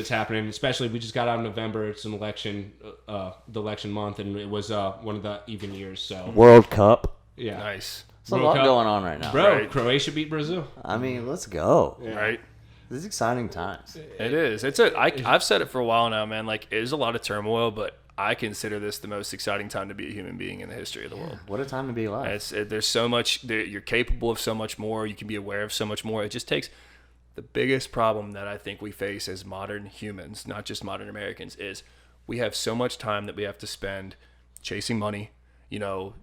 happening. Especially, we just got out in November. It's an election, the election month, and it was one of the even years. So World Cup. yeah, Nice. There's a lot going on right now. bro. Right. Croatia beat Brazil. I mean, let's go. Yeah. Right? This is exciting times. It is. I've said it for a while now, man. Like, it is a lot of turmoil, but I consider this the most exciting time to be a human being in the history of the world. What a time to be alive. There's so much. You're capable of so much more. You can be aware of so much more. It just takes the biggest problem that I think we face as modern humans, not just modern Americans, is we have so much time that we have to spend chasing money,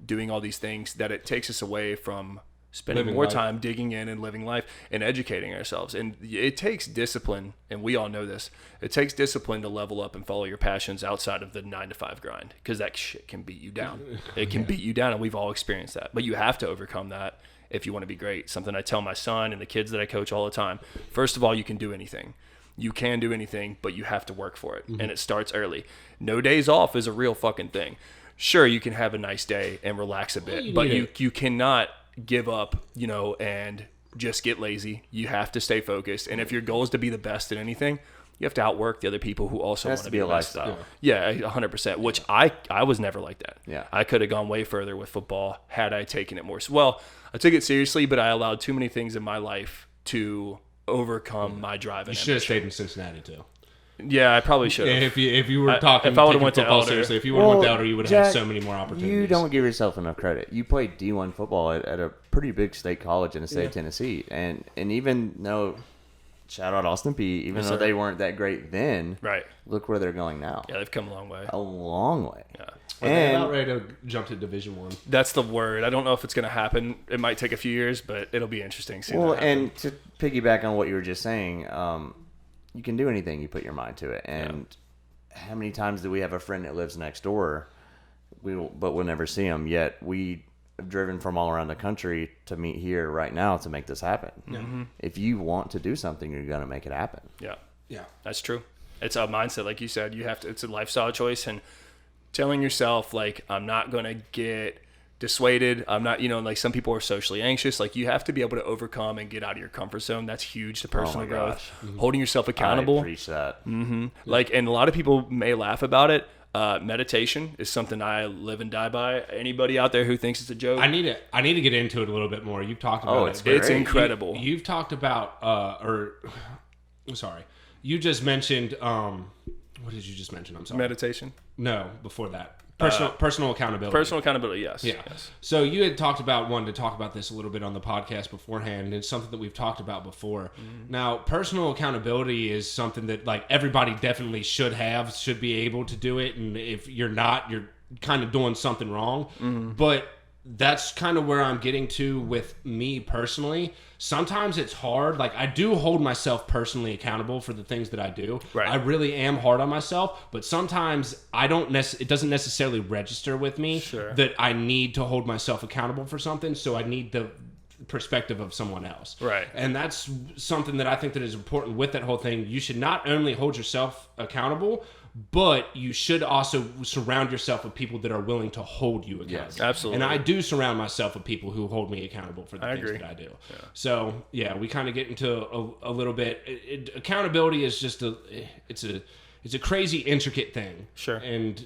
doing all these things, that it takes us away from spending Living more life. time digging in and living life and educating ourselves. And it takes discipline, and we all know this. It takes discipline to level up and follow your passions outside of the 9-to-5 grind, because that shit can beat you down. It can beat you down, and we've all experienced that. But you have to overcome that if you want to be great. Something I tell my son and the kids that I coach all the time. First of all, you can do anything. You can do anything, but you have to work for it. And it starts early. No days off is a real fucking thing. Sure, you can have a nice day and relax a bit, but you cannot give up, and just get lazy. You have to stay focused. And if your goal is to be the best at anything, you have to outwork the other people who also want to be a the best. lifestyle. Yeah, 100%, which I was never like that. Yeah. I could have gone way further with football had I taken it more. Well, I took it seriously, but I allowed too many things in my life to overcome my drive and You should have ambition. stayed in Cincinnati too. Yeah, I probably should have. If you were talking, if I would've taking went to football Elder- seriously, if you would have went to Elder, you would have had Jack, so many more opportunities. You don't give yourself enough credit. You played D1 football at a pretty big state college in the state of Tennessee. And even though, shout out Austin Peay, even though they weren't that great then, Right. look where they're going now. Yeah, they've come a long way. A long way. Yeah. Are they And about ready to jump to Division One? That's the word. I don't know if it's going to happen. It might take a few years, but it'll be interesting. Seeing well, that happen. and to piggyback on what you were just saying, you can do anything you put your mind to it. And how many times do we have a friend that lives next door, but we'll never see him? Yet we have driven from all around the country to meet here right now to make this happen. Mm-hmm. If you want to do something, you're going to make it happen. Yeah. Yeah. That's true. It's a mindset, like you said. You have to. It's a lifestyle choice, and telling yourself, like, I'm not gonna get dissuaded. I'm not, like some people are socially anxious. Like you have to be able to overcome and get out of your comfort zone. That's huge to personal growth. Holding yourself accountable. I preach that. Like, and a lot of people may laugh about it. Meditation is something I live and die by. Anybody out there who thinks it's a joke? I need to get into it a little bit more. You've talked about it. It's incredible. You've talked about you just mentioned what did you just mention? I'm sorry. Meditation? No, before that. Personal accountability. Personal accountability, yes. Yeah. Yes. So you had talked about wanting to talk about this a little bit on the podcast beforehand, and it's something that we've talked about before. Now, personal accountability is something that like everybody definitely should be able to do it, and if you're not, you're kind of doing something wrong. But that's kind of where I'm getting to with me personally. Sometimes it's hard. Like I do hold myself personally accountable for the things that I do. Right. I really am hard on myself, but sometimes it doesn't necessarily register with me that I need to hold myself accountable for something. So I need the perspective of someone else. Right. And that's something that I think that is important with that whole thing. You should not only hold yourself accountable, but you should also surround yourself with people that are willing to hold you accountable. Yes, absolutely. And I do surround myself with people who hold me accountable for the things that I do. Yeah. So, yeah, we kind of get into a little bit. Accountability is just it's a crazy intricate thing. Sure. And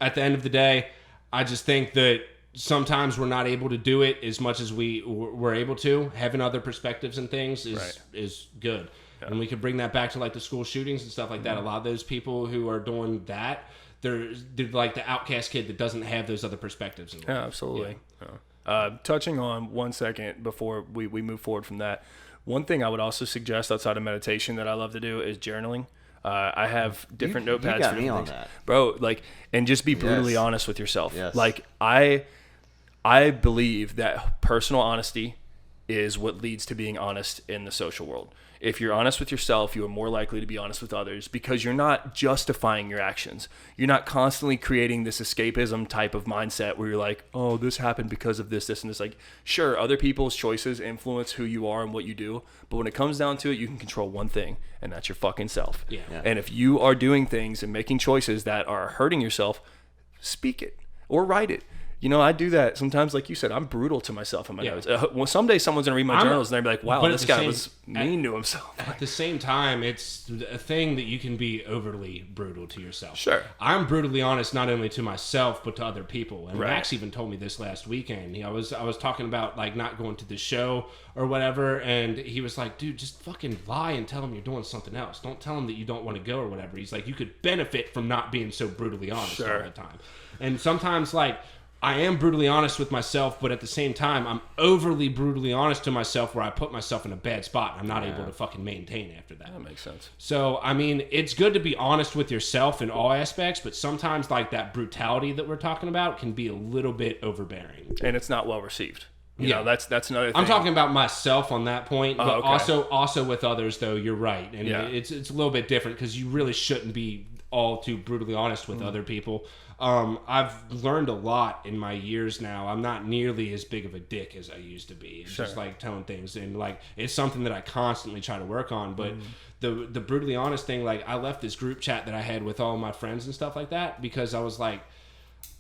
at the end of the day, I just think that sometimes we're not able to do it as much as we're able to. Having other perspectives and things is good. Yeah. And we could bring that back to like the school shootings and stuff like that. A lot of those people who are doing that, they're like the outcast kid that doesn't have those other perspectives. Yeah, absolutely. Yeah. Touching on 1 second before we move forward from that, one thing I would also suggest outside of meditation that I love to do is journaling. I have different notepads. You got for me on things. that, bro. Like, and just be brutally honest with yourself. Yes. Like, I believe that personal honesty is what leads to being honest in the social world. If you're honest with yourself, you are more likely to be honest with others because you're not justifying your actions. You're not constantly creating this escapism type of mindset where you're like, oh, this happened because of this, and this. Like, sure, other people's choices influence who you are and what you do, but when it comes down to it, you can control one thing, and that's your fucking self. Yeah. And if you are doing things and making choices that are hurting yourself, speak it or write it. I do that sometimes. Like you said, I'm brutal to myself in my notes. Well, someday someone's gonna read my journals and they'll be like, "Wow, this guy was mean to himself." At the same time, it's a thing that you can be overly brutal to yourself. Sure, I'm brutally honest not only to myself but to other people. And Max even told me this last weekend. I was talking about like not going to the show or whatever, and he was like, "Dude, just fucking lie and tell him you're doing something else. Don't tell him that you don't want to go or whatever." He's like, "You could benefit from not being so brutally honest all the time." And sometimes like, I am brutally honest with myself, but at the same time, I'm overly brutally honest to myself where I put myself in a bad spot and I'm not able to fucking maintain after that. That makes sense. So, I mean, it's good to be honest with yourself in all aspects, but sometimes like that brutality that we're talking about can be a little bit overbearing. And it's not well received. You know, that's another thing. I'm talking about myself on that point, but also with others, though, you're right. And it's a little bit different because you really shouldn't be all too brutally honest with other people. I've learned a lot in my years now. I'm not nearly as big of a dick as I used to be. It's just like telling things, and like it's something that I constantly try to work on. But the brutally honest thing, like I left this group chat that I had with all my friends and stuff like that because I was like,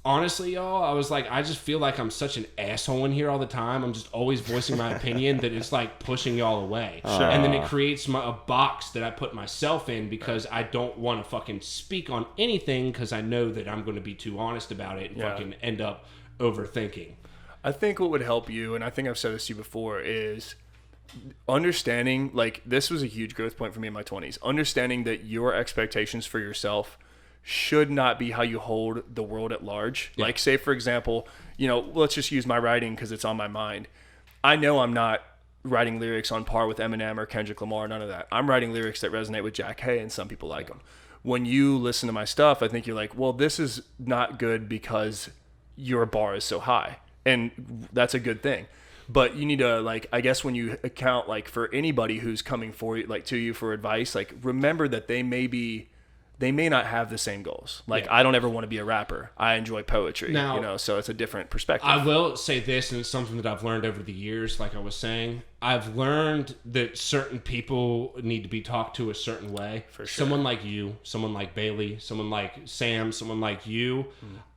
honestly, y'all, I was like, I just feel like I'm such an asshole in here all the time. I'm just always voicing my opinion that it's like pushing y'all away. And then it creates a box that I put myself in because I don't want to fucking speak on anything because I know that I'm going to be too honest about it and fucking end up overthinking. I think what would help you, and I think I've said this to you before, is understanding, like, this was a huge growth point for me in my 20s, understanding that your expectations for yourself should not be how you hold the world at large. Yeah. Like, say, for example, let's just use my writing because it's on my mind. I know I'm not writing lyrics on par with Eminem or Kendrick Lamar, none of that. I'm writing lyrics that resonate with Jack Hay, and some people like them. When you listen to my stuff, I think you're like, well, this is not good because your bar is so high. And that's a good thing. But you need to, like, I guess when you account, like, for anybody who's coming for you, like, to you for advice, like, remember that they may not have the same goals. Like, I don't ever want to be a rapper. I enjoy poetry, now, so it's a different perspective. I will say this, and it's something that I've learned over the years, like I was saying. I've learned that certain people need to be talked to a certain way. For sure. Someone like you, someone like Bailey, someone like Sam, someone like you,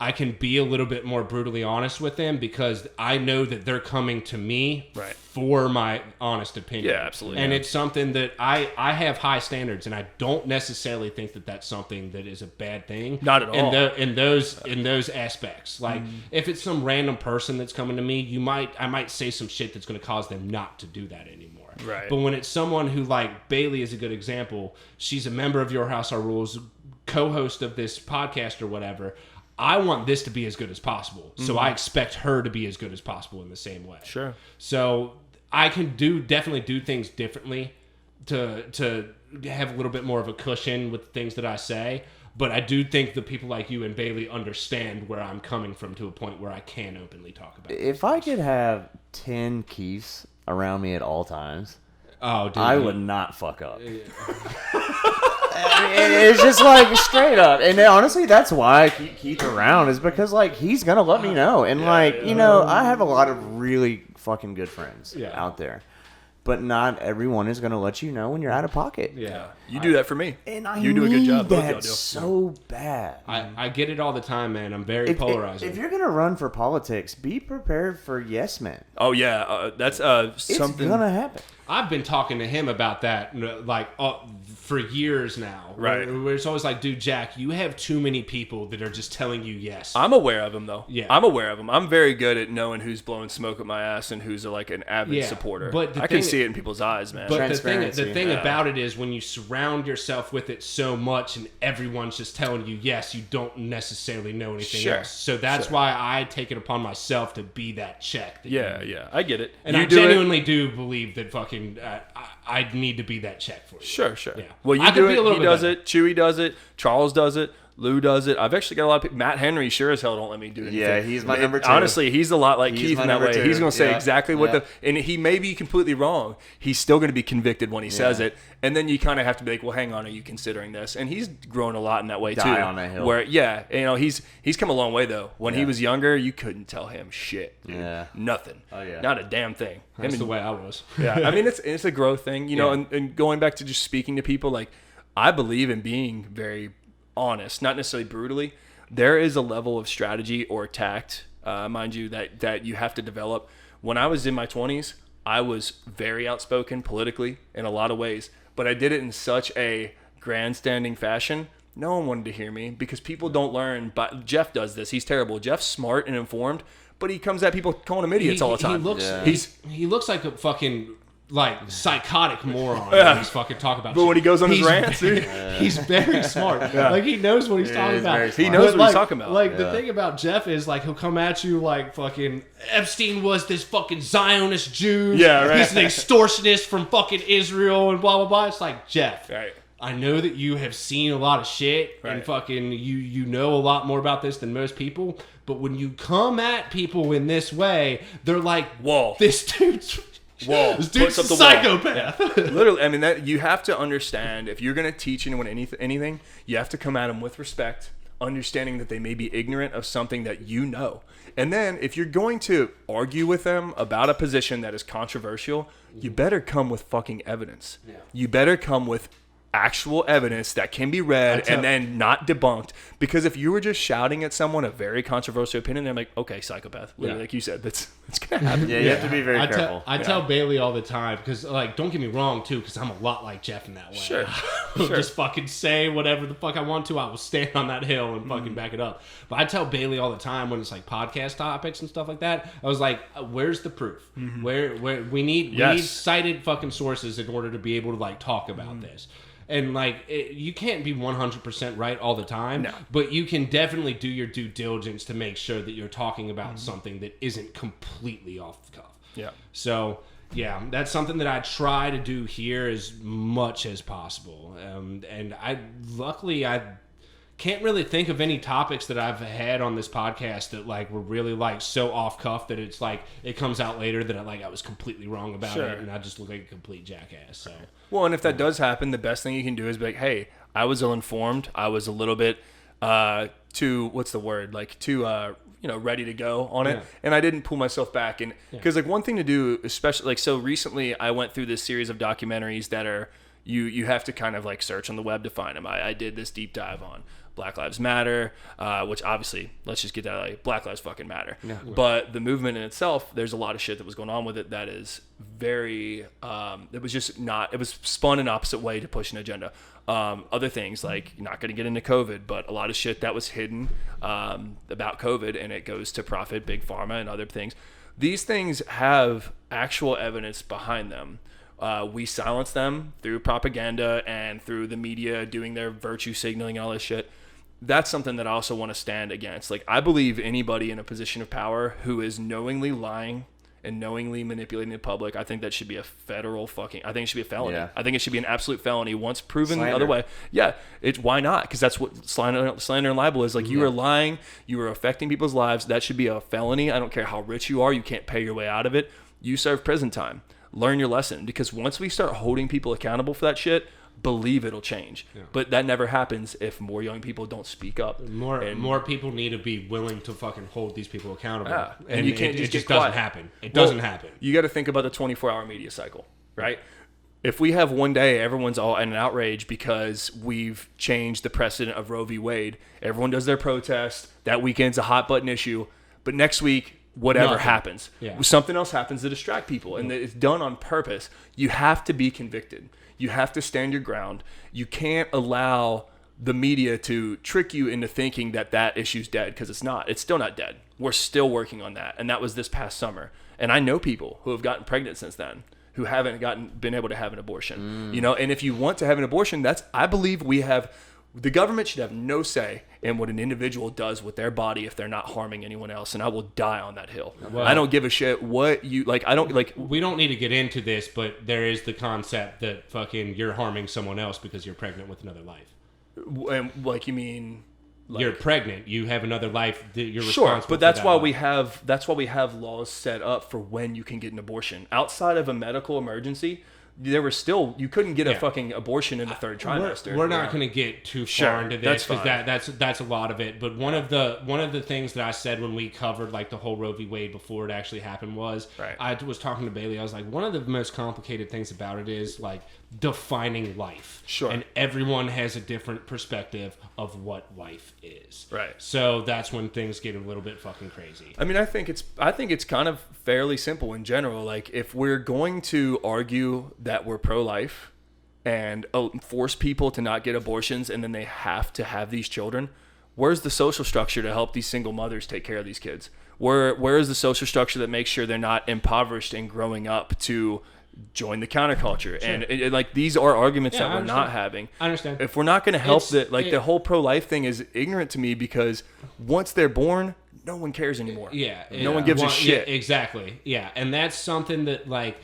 I can be a little bit more brutally honest with them because I know that they're coming to me for my honest opinion. Yeah, absolutely. And it's something that I have high standards, and I don't necessarily think that that's something that is a bad thing. Not at all. In those aspects, like if it's some random person that's coming to me, I might say some shit that's going to cause them not to do that anymore. Right. But when it's someone who, like Bailey is a good example, she's a member of Your House, Our Rules, co-host of this podcast or whatever. I want this to be as good as possible. So I expect her to be as good as possible in the same way. Sure. So I can definitely do things differently to have a little bit more of a cushion with the things that I say. But I do think the people like you and Bailey understand where I'm coming from to a point where I can openly talk about it. If I could have 10 Keiths around me at all times, I would not fuck up. It's just like straight up. And honestly, that's why I keep Keith around, is because like he's going to let me know. And I have a lot of really fucking good friends out there. But not everyone is going to let you know when you're out of pocket. Yeah. You do that for me. And I you do a good job. Both y'all that do. so bad. I get it all the time, man. I'm very polarizing. If you're going to run for politics, be prepared for yes men. Oh, yeah. That's something. It's going to happen. I've been talking to him about that for years now. Right. Where it's always like, dude, Jack, you have too many people that are just telling you yes. I'm aware of them, though. Yeah. I'm aware of them. I'm very good at knowing who's blowing smoke at my ass and who's like an avid supporter. But I can see it in people's eyes, man. But the thing about it is when you surround yourself with it so much and everyone's just telling you yes, you don't necessarily know anything else. So that's why I take it upon myself to be that check. Yeah. I get it. And I genuinely do believe that fucking I need to be that check for you. Sure. Yeah. Well, you do it. He does it. Chewy does it. Charles does it. Lou does it. I've actually got a lot of people. Matt Henry sure as hell don't let me do anything. Yeah, he's my number 2. Honestly, he's a lot like Keith in that way. 2. He's going to say exactly what and he may be completely wrong. He's still going to be convicted when he says it. And then you kind of have to be like, well, hang on, are you considering this? And he's grown a lot in that way too. Die on that hill. Where, he's come a long way though. When he was younger, you couldn't tell him shit. Dude. Yeah. Nothing. Oh yeah. Not a damn thing. That's the way I was. Yeah. I mean, it's a growth thing, you know. And going back to just speaking to people, like I believe in being very honest, not necessarily brutally. There is a level of strategy or tact, mind you, that you have to develop. When I was in my 20s, I was very outspoken politically in a lot of ways, but I did it in such a grandstanding fashion. No one wanted to hear me because people don't learn. But Jeff does this. He's terrible. Jeff's smart and informed, but he comes at people calling him idiots all the time. He looks like a fucking psychotic moron when he's fucking talking about but shit. when he goes on his rants, he's very smart. Like he knows what he's talking about. He knows what he's talking about. Like the thing about Jeff is like he'll come at you like fucking Epstein was this fucking Zionist Jew. Yeah, right. He's an extortionist from fucking Israel and blah blah blah. It's like, Jeff. Right. I know that you have seen a lot of shit and fucking you know a lot more about this than most people, but when you come at people in this way, they're like, whoa, this dude's this dude's a psychopath. Yeah. Literally, I mean, that you have to understand if you're going to teach anyone anything, you have to come at them with respect, understanding that they may be ignorant of something that you know. And then if you're going to argue with them about a position that is controversial, you better come with fucking evidence. Yeah. You better come with actual evidence that can be read and then not debunked. Because if you were just shouting at someone a very controversial opinion, they're like, okay, psychopath. Literally, like you said, that's gonna happen. Yeah, you have to be very careful. I tell Bailey all the time because, like, don't get me wrong too, because I'm a lot like Jeff in that way. Sure. I'll just fucking say whatever the fuck I want to. I will stand on that hill and fucking back it up. But I tell Bailey all the time when it's like podcast topics and stuff like that. I was like, where's the proof? Where we need cited fucking sources in order to be able to like talk about this. And, like, you can't be 100% right all the time, but you can definitely do your due diligence to make sure that you're talking about something that isn't completely off the cuff. Yeah. So, yeah, that's something that I try to do here as much as possible. And luckily, I can't really think of any topics that I've had on this podcast that like were really like so off cuff that it's like it comes out later that I was completely wrong about it and I just look like a complete jackass. So well, and if that does happen, the best thing you can do is be like, hey, I was ill-informed. I was a little bit too, what's the word? Like too, ready to go on it. And I didn't pull myself back. And because like one thing to do, especially like, so recently I went through this series of documentaries that are, you have to kind of like search on the web to find them. I did this deep dive on Black Lives Matter, which obviously, let's just get that, like, Black Lives fucking matter. Yeah. But the movement in itself, there's a lot of shit that was going on with it that is very, it was just not, it was spun an opposite way to push an agenda. Other things, like, you're not going to get into COVID, but a lot of shit that was hidden about COVID, and it goes to profit Big Pharma and other things. These things have actual evidence behind them. We silence them through propaganda and through the media doing their virtue signaling and all this shit. That's something that I also want to stand against. Like, I believe anybody in a position of power who is knowingly lying and knowingly manipulating the public, I think that should be a federal fucking, I think it should be a felony. Yeah. I think it should be an absolute felony once proven the other way. Yeah. Why not? Because that's what slander and libel is. Like, you are lying, you are affecting people's lives. That should be a felony. I don't care how rich you are. You can't pay your way out of it. You serve prison time. Learn your lesson, because once we start holding people accountable for that shit, believe it'll change. Yeah. But that never happens if more young people don't speak up. More people need to be willing to fucking hold these people accountable. Yeah. And you can't it just doesn't happen. It doesn't happen. You got to think about the 24-hour media cycle, right? If we have one day everyone's all in an outrage because we've changed the precedent of Roe v. Wade, everyone does their protest, that weekend's a hot button issue, but next week whatever happens, something else happens to distract people, and it's done on purpose. You have to be convicted. You have to stand your ground. You can't allow the media to trick you into thinking that that issue's dead, because it's not. It's still not dead. We're still working on that, and that was this past summer. And I know people who have gotten pregnant since then who haven't been able to have an abortion. And if you want to have an abortion, I believe the government should have no say in what an individual does with their body if they're not harming anyone else, and I will die on that hill. Well, I don't give a shit what you like. I don't like. We don't need to get into this, but there is the concept that fucking you're harming someone else because you're pregnant with another life. And like, you mean like, you're pregnant, you have another life that you're responsible for. But that's why we have laws set up for when you can get an abortion outside of a medical emergency. You couldn't get a fucking abortion in the third trimester. We're not going to get too far into this, because that's a lot of it. But one of the things that I said when we covered like the whole Roe v. Wade before it actually happened was, I was talking to Bailey. I was like, one of the most complicated things about it is like defining life. Sure. And everyone has a different perspective of what life is. Right. So that's when things get a little bit fucking crazy. I mean, I think it's kind of fairly simple in general. Like, if we're going to argue that we're pro-life and force people to not get abortions, and then they have to have these children, where's the social structure to help these single mothers take care of these kids? Where is the social structure that makes sure they're not impoverished and growing up to join the counterculture? Sure. And like, these are arguments that we're not having. I understand. If we're not going to help the whole pro-life thing is ignorant to me, because once they're born, no one cares anymore. Yeah. No one gives a shit. Yeah, exactly. Yeah. And that's something that, like,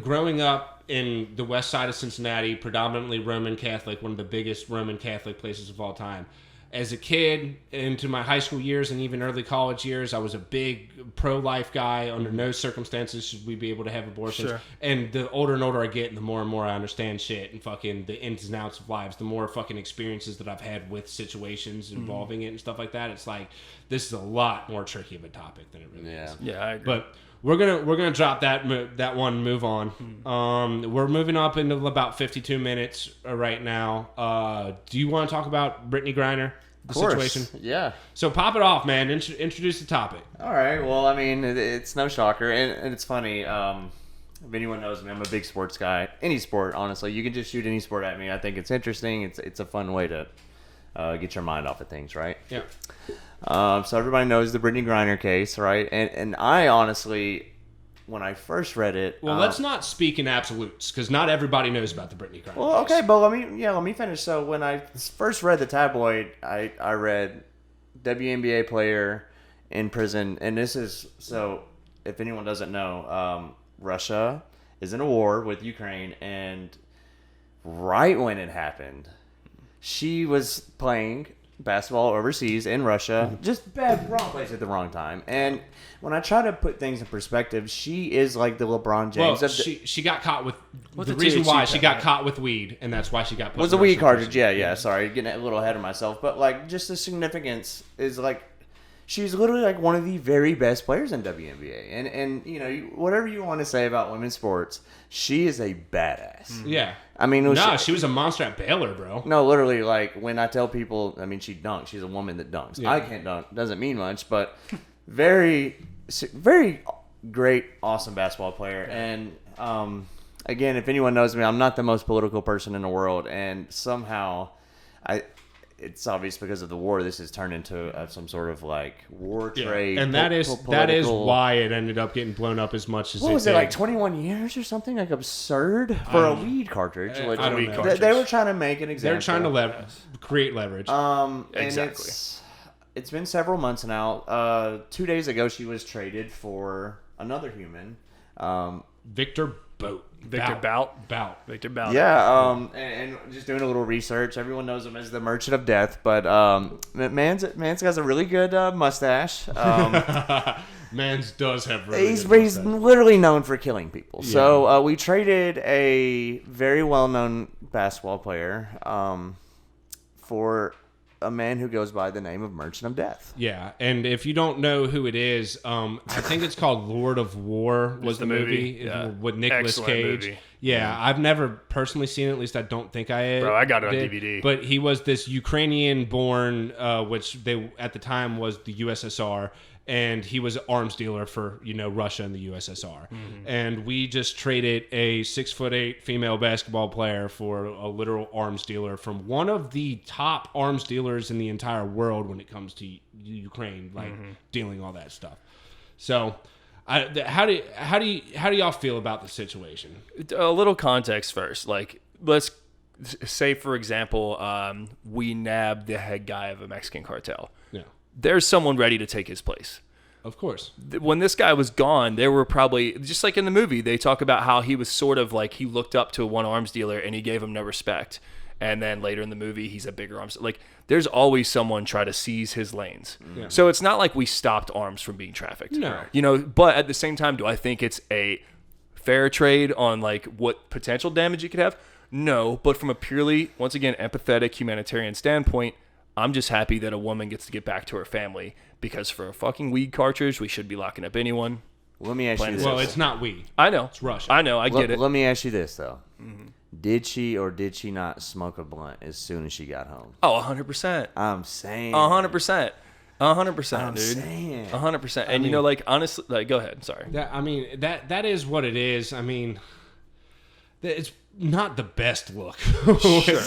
growing up in the west side of Cincinnati, predominantly Roman Catholic, one of the biggest Roman Catholic places of all time. As a kid, into my high school years and even early college years, I was a big pro-life guy. Under no circumstances should we be able to have abortions. Sure. And the older and older I get, and the more I understand shit and fucking the ins and outs of lives, the more fucking experiences that I've had with situations involving it and stuff like that. It's like, this is a lot more tricky of a topic than it really is. Yeah, I agree. But we're gonna drop that one. Move on. We're moving up into about 52 minutes right now. Do you want to talk about Brittney Griner? The situation? Yeah. So pop it off, man. Introduce the topic. All right. Well, I mean, it's no shocker, and it's funny. If anyone knows me, I'm a big sports guy. Any sport, honestly, you can just shoot any sport at me. I think it's interesting. It's a fun way to get your mind off of things, right? Yeah. So everybody knows the Brittney Griner case, right? And I honestly, when I first read it, well, let's not speak in absolutes, because not everybody knows about the Brittney Griner case. Well, okay, but let me finish. So when I first read the tabloid, I read WNBA player in prison, and this is, so if anyone doesn't know, Russia is in a war with Ukraine, and right when it happened, she was playing basketball overseas in Russia. Just wrong place at the wrong time. And when I try to put things in perspective, she is like the LeBron James. Well, she got caught with the reason why she got caught with weed, and that's why she got put was a weed cartridge. Yeah. Sorry, getting a little ahead of myself, but like just the significance is like she's literally like one of the very best players in WNBA, and you know whatever you want to say about women's sports, she is a badass. Yeah. I mean, she was a monster at Baylor, bro. No, literally, like, when I tell people, I mean, she dunks. She's a woman that dunks. Yeah. I can't dunk. Doesn't mean much, but very, very great, awesome basketball player. And, again, if anyone knows me, I'm not the most political person in the world. And somehow, it's obvious because of the war, this has turned into some sort of, like, war trade. And that is why it ended up getting blown up as much as what was it, like 21 years or something? Like, absurd for a weed cartridge. I don't know. They were trying to make an example. They're trying to create leverage. Exactly. It's been several months now. 2 days ago, she was traded for another human. Victor Bout. Yeah, and just doing a little research. Everyone knows him as the Merchant of Death, but Mans has a really good mustache. Mans does have really he's good mustache. literally known for killing people. Yeah. So we traded a very well-known basketball player for a man who goes by the name of Merchant of Death. Yeah, and if you don't know who it is, I think it's called Lord of War was the movie with Nicolas Cage. Movie. Yeah, I've never personally seen it. At least I don't think I Bro, I got it on DVD. But he was this Ukrainian-born, which they at the time was the USSR, and he was an arms dealer for Russia and the USSR. Mm-hmm. And we just traded a 6'8" female basketball player for a literal arms dealer from one of the top arms dealers in the entire world when it comes to Ukraine, like dealing all that stuff. So, how do y'all feel about the situation? A little context first. Like, let's say, for example, we nabbed the head guy of a Mexican cartel. Yeah. There's someone ready to take his place. Of course. When this guy was gone, there were probably, just like in the movie, they talk about how he was sort of like, he looked up to one arms dealer and he gave him no respect. And then later in the movie, he's a bigger arms. Like, there's always someone try to seize his lanes. Yeah. So it's not like we stopped arms from being trafficked. No. But at the same time, do I think it's a fair trade on like what potential damage you could have? No. But from a purely, once again, empathetic humanitarian standpoint, I'm just happy that a woman gets to get back to her family, because for a fucking weed cartridge, we should be locking up anyone. Let me ask you this. Well, it's not weed. I know. It's Russia. I know. I get it. Let me ask you this, though. Mm-hmm. Did she or did she not smoke a blunt as soon as she got home? Oh, 100%. I'm saying. 100%. 100%, I'm dude. Saying. 100%. And like, honestly, like, go ahead. Sorry. That is what it is. I mean, it's not the best look. Sure.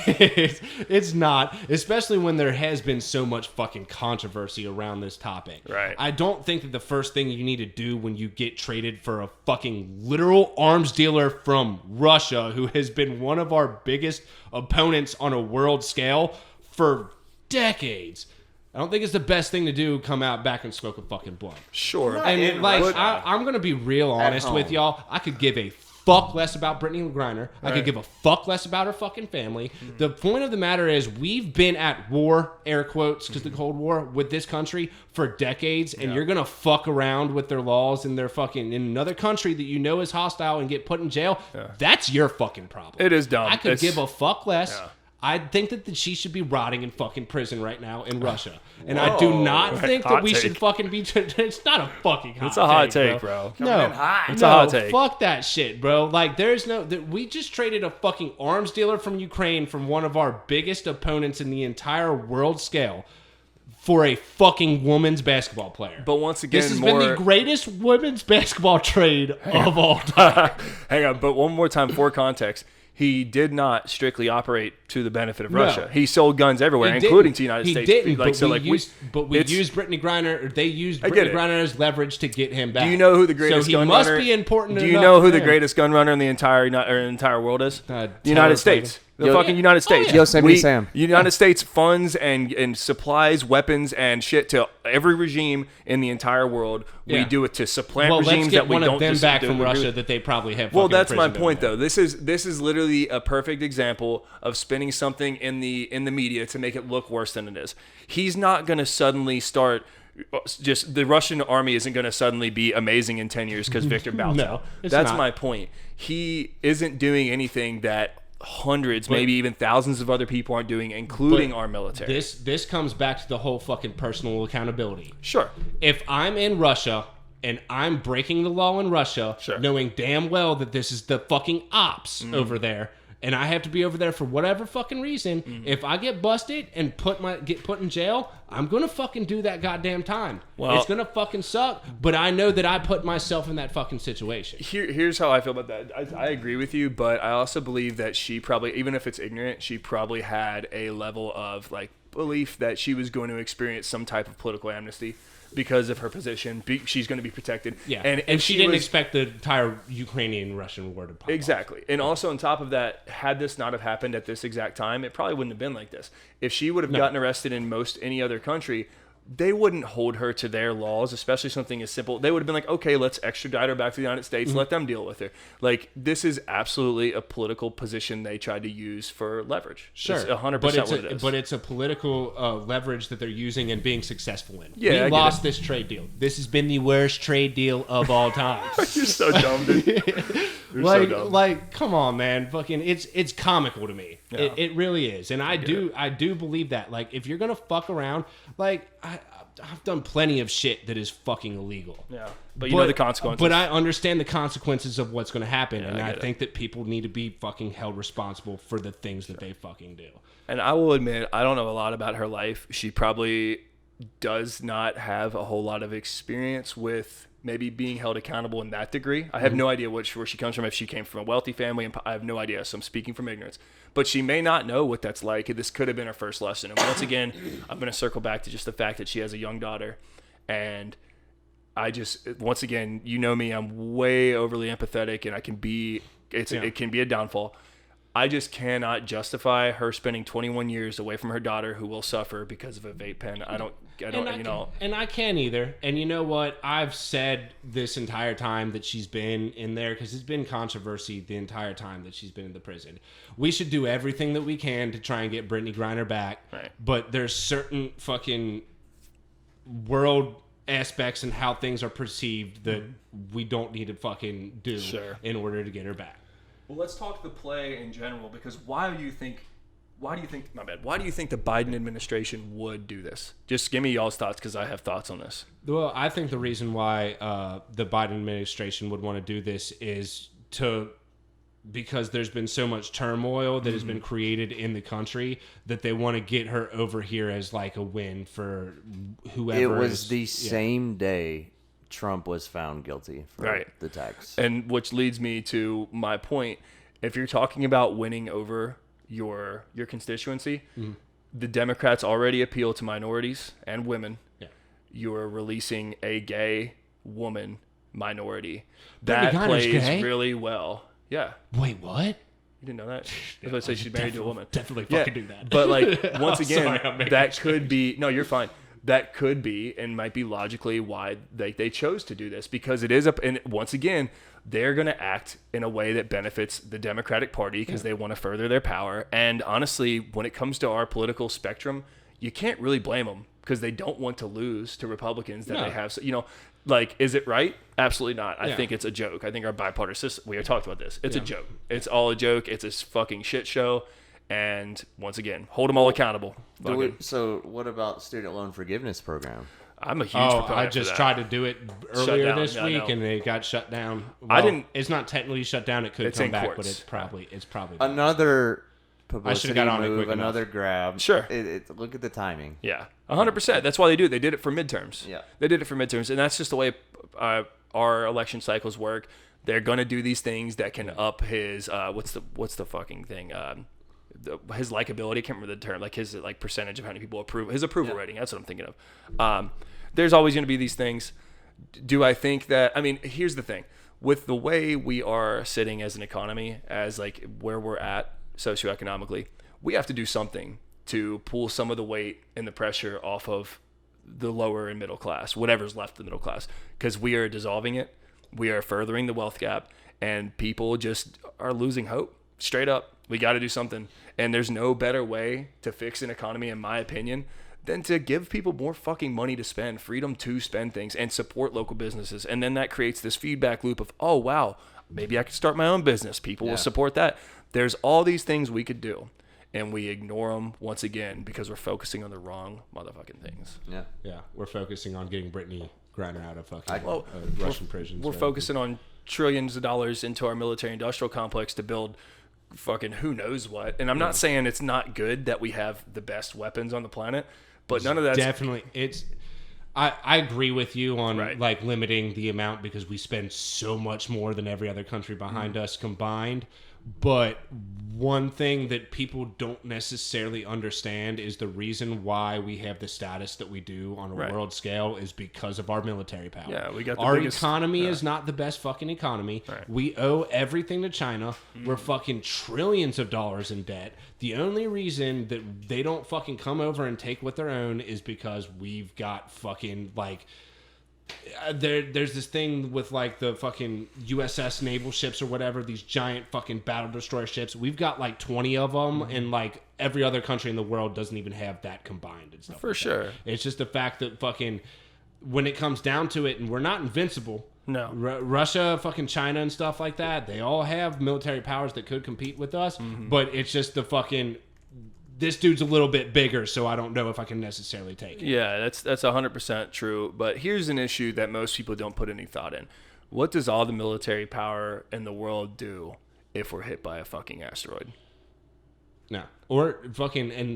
It's not, especially when there has been so much fucking controversy around this topic. Right. I don't think that the first thing you need to do when you get traded for a fucking literal arms dealer from Russia, who has been one of our biggest opponents on a world scale for decades, I don't think it's the best thing to do, come out back and smoke a fucking blunt. Sure. And like, I'm going to be real honest with y'all. I could give a fuck less about Brittney Griner. I could give a fuck less about her fucking family. Mm-hmm. The point of the matter is, we've been at war, air quotes, because the Cold War, with this country for decades, and you're gonna fuck around with their laws and their fucking in another country that you know is hostile and get put in jail. Yeah. That's your fucking problem. It is dumb. I could give a fuck less. Yeah. I think that she should be rotting in fucking prison right now in Russia. And I do not think that we should fucking be... It's not a fucking hot take. It's a hot take, bro. No. It's a hot take. Fuck that shit, bro. Like, there's no... We just traded a fucking arms dealer from Ukraine from one of our biggest opponents in the entire world scale for a fucking women's basketball player. But once again, this has been the greatest women's basketball trade of all time. Hang on, but one more time for context. He did not strictly operate to the benefit of Russia. He sold guns everywhere, including to the United States. He didn't, but we used Brittney Griner, or they used Brittney Griner as leverage to get him back. Do you know who the greatest gun runner... So he must be important. Do you know who the greatest gun runner in the entire world is? The United States. The fucking United States. Yosemite Sam. United States funds and supplies weapons and shit to every regime in the entire world. We do it to supplant regimes that we don't. Let's get one of them back from Russia that they probably have. Well, that's my point, though. This is literally a perfect example of spinning something in the media to make it look worse than it is. He's not going to suddenly start. Just the Russian army isn't going to suddenly be amazing in 10 years because Victor bows out. That's my point. He isn't doing anything that hundreds, maybe even thousands of other people aren't doing, including our military. This comes back to the whole fucking personal accountability. Sure. If I'm in Russia and I'm breaking the law in Russia, knowing damn well that this is the fucking ops over there, and I have to be over there for whatever fucking reason, if I get busted and get put in jail, I'm gonna fucking do that goddamn time. Well, it's gonna fucking suck, but I know that I put myself in that fucking situation. Here's how I feel about that. I agree with you, but I also believe that she probably, even if it's ignorant, she probably had a level of like belief that she was going to experience some type of political amnesty. Because of her position, she's going to be protected. Yeah, and she didn't expect the entire Ukrainian-Russian war to pop exactly. And also on top of that, had this not have happened at this exact time, it probably wouldn't have been like this. If she would have gotten arrested in any other country, they wouldn't hold her to their laws, especially something as simple. They would have been like, okay, let's extradite her back to the United States, let them deal with her. Like, this is absolutely a political position they tried to use for leverage. Sure. It's 100% what it is. But it's a political leverage that they're using and being successful in. Yeah, we lost this trade deal. This has been the worst trade deal of all time. You're so dumb, dude. You're so dumb. Like, come on, man. Fucking, it's comical to me. Yeah. It really is. And I do believe that. Like, if you're going to fuck around, like, I've done plenty of shit that is fucking illegal. Yeah, but you know the consequences. But I understand the consequences of what's going to happen, Yeah, and I think that people need to be fucking held responsible for the things that they fucking do. And I will admit, I don't know a lot about her life. She probably does not have a whole lot of experience with maybe being held accountable in that degree. I have no idea where she comes from, if she came from a wealthy family, and I have no idea, so I'm speaking from ignorance. But she may not know what that's like. This could have been her first lesson. And once again, I'm going to circle back to just the fact that she has a young daughter. And once again, you know me, I'm way overly empathetic, and it can be a downfall. I just cannot justify her spending 21 years away from her daughter who will suffer because of a vape pen. And I can't either. And you know what? I've said this entire time that she's been in there, because it's been controversy the entire time that she's been in the prison. We should do everything that we can to try and get Brittney Griner back. Right. But there's certain fucking world aspects and how things are perceived that we don't need to fucking do in order to get her back. Well, let's talk the play in general, because why do you think the Biden administration would do this? Just give me y'all's thoughts, because I have thoughts on this. Well, I think the reason why the Biden administration would want to do this is because there's been so much turmoil that has been created in the country that they want to get her over here as like a win for whoever. It was the same day Trump was found guilty for the tax. And which leads me to my point. If you're talking about winning over your constituency, the Democrats already appeal to minorities and women. Yeah. You're releasing a gay woman minority. That plays really well. Yeah. Wait, what? You didn't know that? I was going to say she's married to a woman. Definitely fucking do that. But like, once again, that could be... No, you're fine. That could be and might be logically why they chose to do this, because it is and once again, they're going to act in a way that benefits the Democratic Party because they want to further their power. And honestly, when it comes to our political spectrum, you can't really blame them, because they don't want to lose to Republicans that they have. So, like, is it right? Absolutely not. I think it's a joke. I think our bipartisan system, we have talked about this. It's a joke. It's all a joke. It's a fucking shit show. And once again, hold them all accountable. So what about the student loan forgiveness program? I'm a huge proponent I just tried to do it earlier this week, and it got shut down. Well, it's not technically shut down. It could come back, but it's probably another publicity I should have got on it quick another enough. grab. Sure. Look at the timing. Yeah, 100%. That's why they do it. They did it for midterms. Yeah. They did it for midterms, and that's just the way our election cycles work. They're gonna do these things that can up his what's the fucking thing. His likability, I can't remember the term, like his like percentage of how many people approve, his approval rating. That's what I'm thinking of. There's always going to be these things. Do I think that? I mean, here's the thing: with the way we are sitting as an economy, as like where we're at socioeconomically, we have to do something to pull some of the weight and the pressure off of the lower and middle class, whatever's left of the middle class, because we are dissolving it. We are furthering the wealth gap, and people just are losing hope. Straight up, we got to do something. And there's no better way to fix an economy, in my opinion, than to give people more fucking money to spend, freedom to spend things, and support local businesses. And then that creates this feedback loop of, oh, wow, maybe I could start my own business. People will support that. There's all these things we could do, and we ignore them once again because we're focusing on the wrong motherfucking things. Yeah. We're focusing on getting Brittney Griner out of fucking Russian prisons. We're focusing on trillions of dollars into our military-industrial complex to build fucking who knows what. And I'm not saying it's not good that we have the best weapons on the planet, but none of that's... Definitely. I agree with you on like limiting the amount because we spend so much more than every other country behind us combined. But one thing that people don't necessarily understand is the reason why we have the status that we do on a world scale is because of our military power. Yeah, we got our economy is not the best fucking economy. Right. We owe everything to China. We're fucking trillions of dollars in debt. The only reason that they don't fucking come over and take what their own is because we've got fucking like... There's this thing with like the fucking USS naval ships or whatever, these giant fucking battle destroyer ships. We've got like 20 of them, and like every other country in the world doesn't even have that combined and stuff. For sure. It's just the fact that fucking when it comes down to it, and we're not invincible. No. Russia, fucking China and stuff like that, they all have military powers that could compete with us, but it's just the fucking... This dude's a little bit bigger, so I don't know if I can necessarily take it. Yeah, that's 100% true. But here's an issue that most people don't put any thought in. What does all the military power in the world do if we're hit by a fucking asteroid? No. Or fucking, and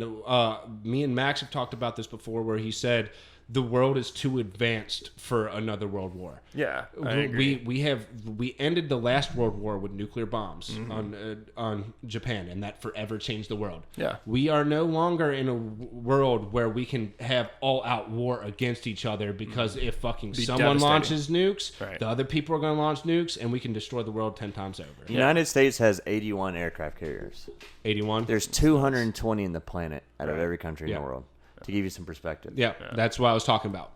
me and Max have talked about this before where he said the world is too advanced for another world war. Yeah, I agree. We ended the last world war with nuclear bombs on Japan, and that forever changed the world. Yeah, we are no longer in a world where we can have all out war against each other because if fucking someone launches nukes, the other people are going to launch nukes, and we can destroy the world 10 times over. The United States has 81 aircraft carriers. 81. There's 220 in the planet out of every country in the world. To give you some perspective. Yeah, that's what I was talking about.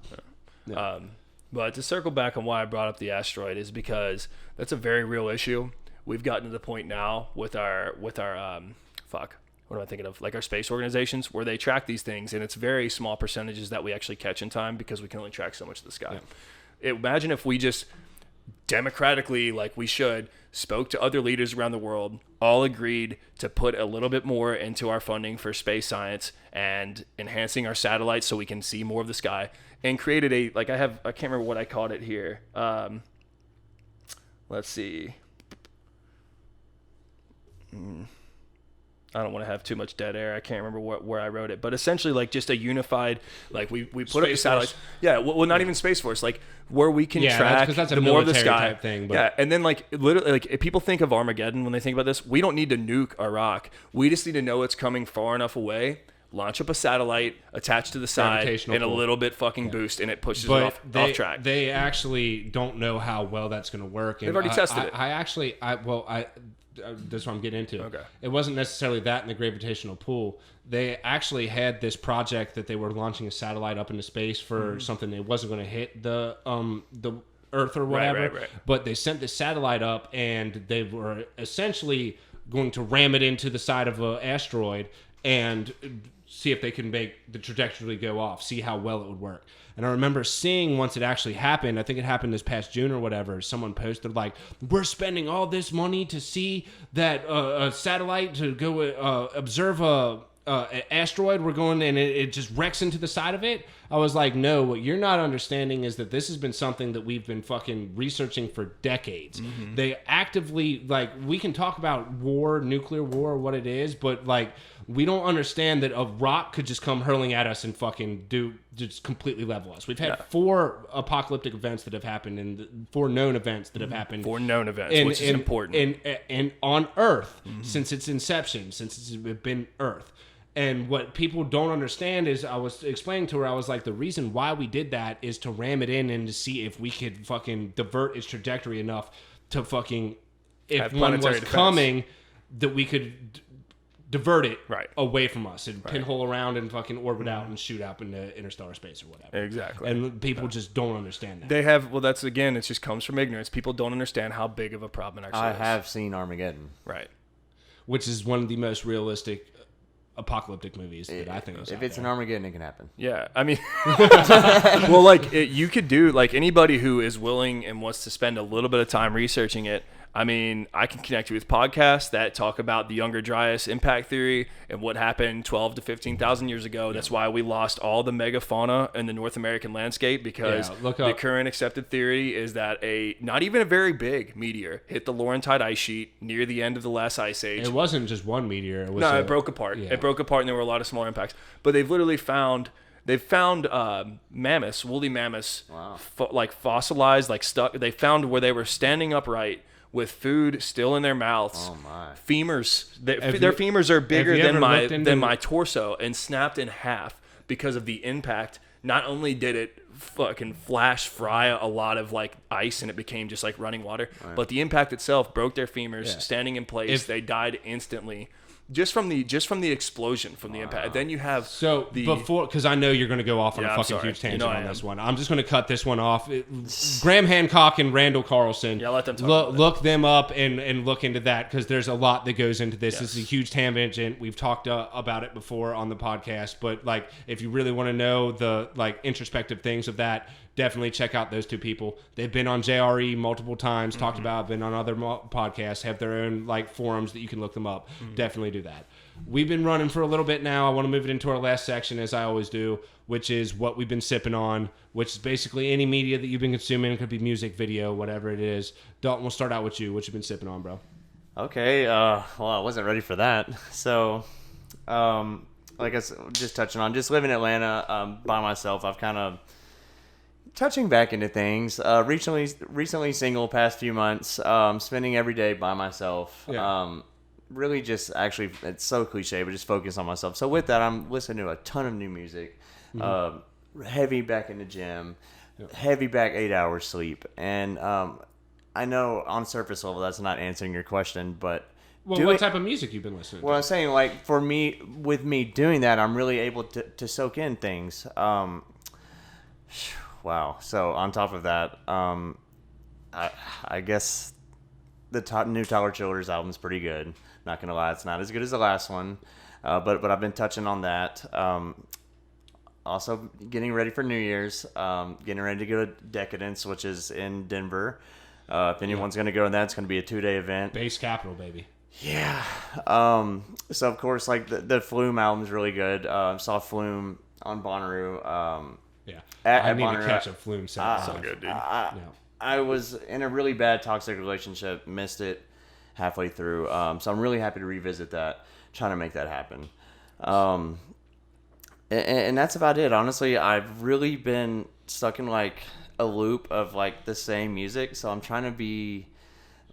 Yeah. But to circle back on why I brought up the asteroid is because that's a very real issue. We've gotten to the point now with our what am I thinking of? Like our space organizations where they track these things, and it's very small percentages that we actually catch in time because we can only track so much of the sky. Yeah. Imagine if we just democratically, like we should, spoke to other leaders around the world, all agreed to put a little bit more into our funding for space science and enhancing our satellites so we can see more of the sky, and created I can't remember what I called it here. Let's see. I don't want to have too much dead air. I can't remember where I wrote it, but essentially like just a unified, like we put up the satellites. Yeah. Well, not even Space Force, like where we can track that's the more of the sky type thing. But. Yeah. And then like literally, like if people think of Armageddon when they think about this, we don't need to nuke Iraq. We just need to know it's coming far enough away, launch up a satellite, attach to the side, and a little bit fucking boost, and it pushes it off track. They actually don't know how well that's going to work. And they've already tested it. That's what I'm getting into. Okay. It wasn't necessarily that in the gravitational pull. They actually had this project that they were launching a satellite up into space for something that wasn't going to hit the Earth or whatever. Right. But they sent the satellite up, and they were essentially going to ram it into the side of an asteroid and see if they can make the trajectory go off, see how well it would work. And I remember seeing once it actually happened, I think it happened this past June or whatever, someone posted like, we're spending all this money to see that a satellite to go observe an asteroid. We're going and it just wrecks into the side of it. I was like, no, what you're not understanding is that this has been something that we've been fucking researching for decades. They actively, like, we can talk about war, nuclear war, what it is, but like, we don't understand that a rock could just come hurling at us and fucking just completely level us. We've had 4 apocalyptic events that have happened, and 4 known events that have happened. 4 known events, which is important. And on Earth, since its inception, since it's been Earth. And what people don't understand is, I was explaining to her, I was like, the reason why we did that is to ram it in and to see if we could fucking divert its trajectory enough to fucking, if one was coming, that we could divert it Right. away from us and pinhole around and fucking orbit out and shoot up into interstellar space or whatever. Exactly. And people just don't understand that. They have, well, that's, again, it just comes from ignorance. People don't understand how big of a problem it actually is. I have seen Armageddon. Right. Which is one of the most realistic apocalyptic movies that I think is If it's an Armageddon, it can happen. Yeah, I mean, well, like, you could do, like, anybody who is willing and wants to spend a little bit of time researching it. I mean, I can connect you with podcasts that talk about the Younger Dryas impact theory and what happened 12 to 15,000 years ago. That's why we lost all the megafauna in the North American landscape, because the current accepted theory is that not even a very big meteor hit the Laurentide ice sheet near the end of the last ice age. It wasn't just one meteor. It broke apart. Yeah. It broke apart, and there were a lot of smaller impacts. But they've literally found mammoths, woolly mammoths, like fossilized, like stuck. They found where they were standing upright with food still in their mouths. Oh my! Femurs. Their femurs are bigger than my torso and snapped in half because of the impact. Not only did it fucking fry a lot of like ice and it became just like running water, but the impact itself broke their femurs, standing in place. They died instantly. Just from the explosion from the impact. Then you have because I know you're going to go off on a fucking huge tangent on this one. I'm just going to cut this one off. Graham Hancock and Randall Carlson. Yeah, let them talk. Look them up and look into that, because there's a lot that goes into this. Yes. This is a huge tangent. We've talked about it before on the podcast, but like if you really want to know the like introspective things of that, definitely check out those two people. They've been on JRE multiple times, talked about, been on other podcasts, have their own like forums that you can look them up. Definitely do that. We've been running for a little bit now. I want to move it into our last section, as I always do, which is what we've been sipping on, which is basically any media that you've been consuming. It could be music, video, whatever it is. Dalton, we'll start out with you. What you been sipping on, bro? Okay. Well, I wasn't ready for that. So, like I said, just touching on, just living in Atlanta by myself, I've kind of touching back into things. Recently single, past few months, spending every day by myself. Yeah. Really just actually, it's so cliche, but just focus on myself. So with that, I'm listening to a ton of new music, heavy back in the gym, heavy back 8 hours sleep. And I know on surface level that's not answering your question, but what type of music you've been listening to? Well, I'm saying, like, for me, with me doing that, I'm really able to soak in things. Wow. So on top of that, I guess the new Tyler Childers album is pretty good. Not gonna lie, it's not as good as the last one, but I've been touching on that. Also getting ready for New Year's, getting ready to go to Decadence, which is in Denver. If anyone's gonna go to that, it's gonna be a 2-day event. Base Capital, baby. Yeah. So of course, like the Flume album is really good. Saw Flume on Bonnaroo. Yeah. I need to catch a Flume set. So good, dude. I was in a really bad toxic relationship, missed it halfway through. So I'm really happy to revisit that, trying to make that happen. And that's about it. Honestly, I've really been stuck in like a loop of like the same music. So I'm trying to be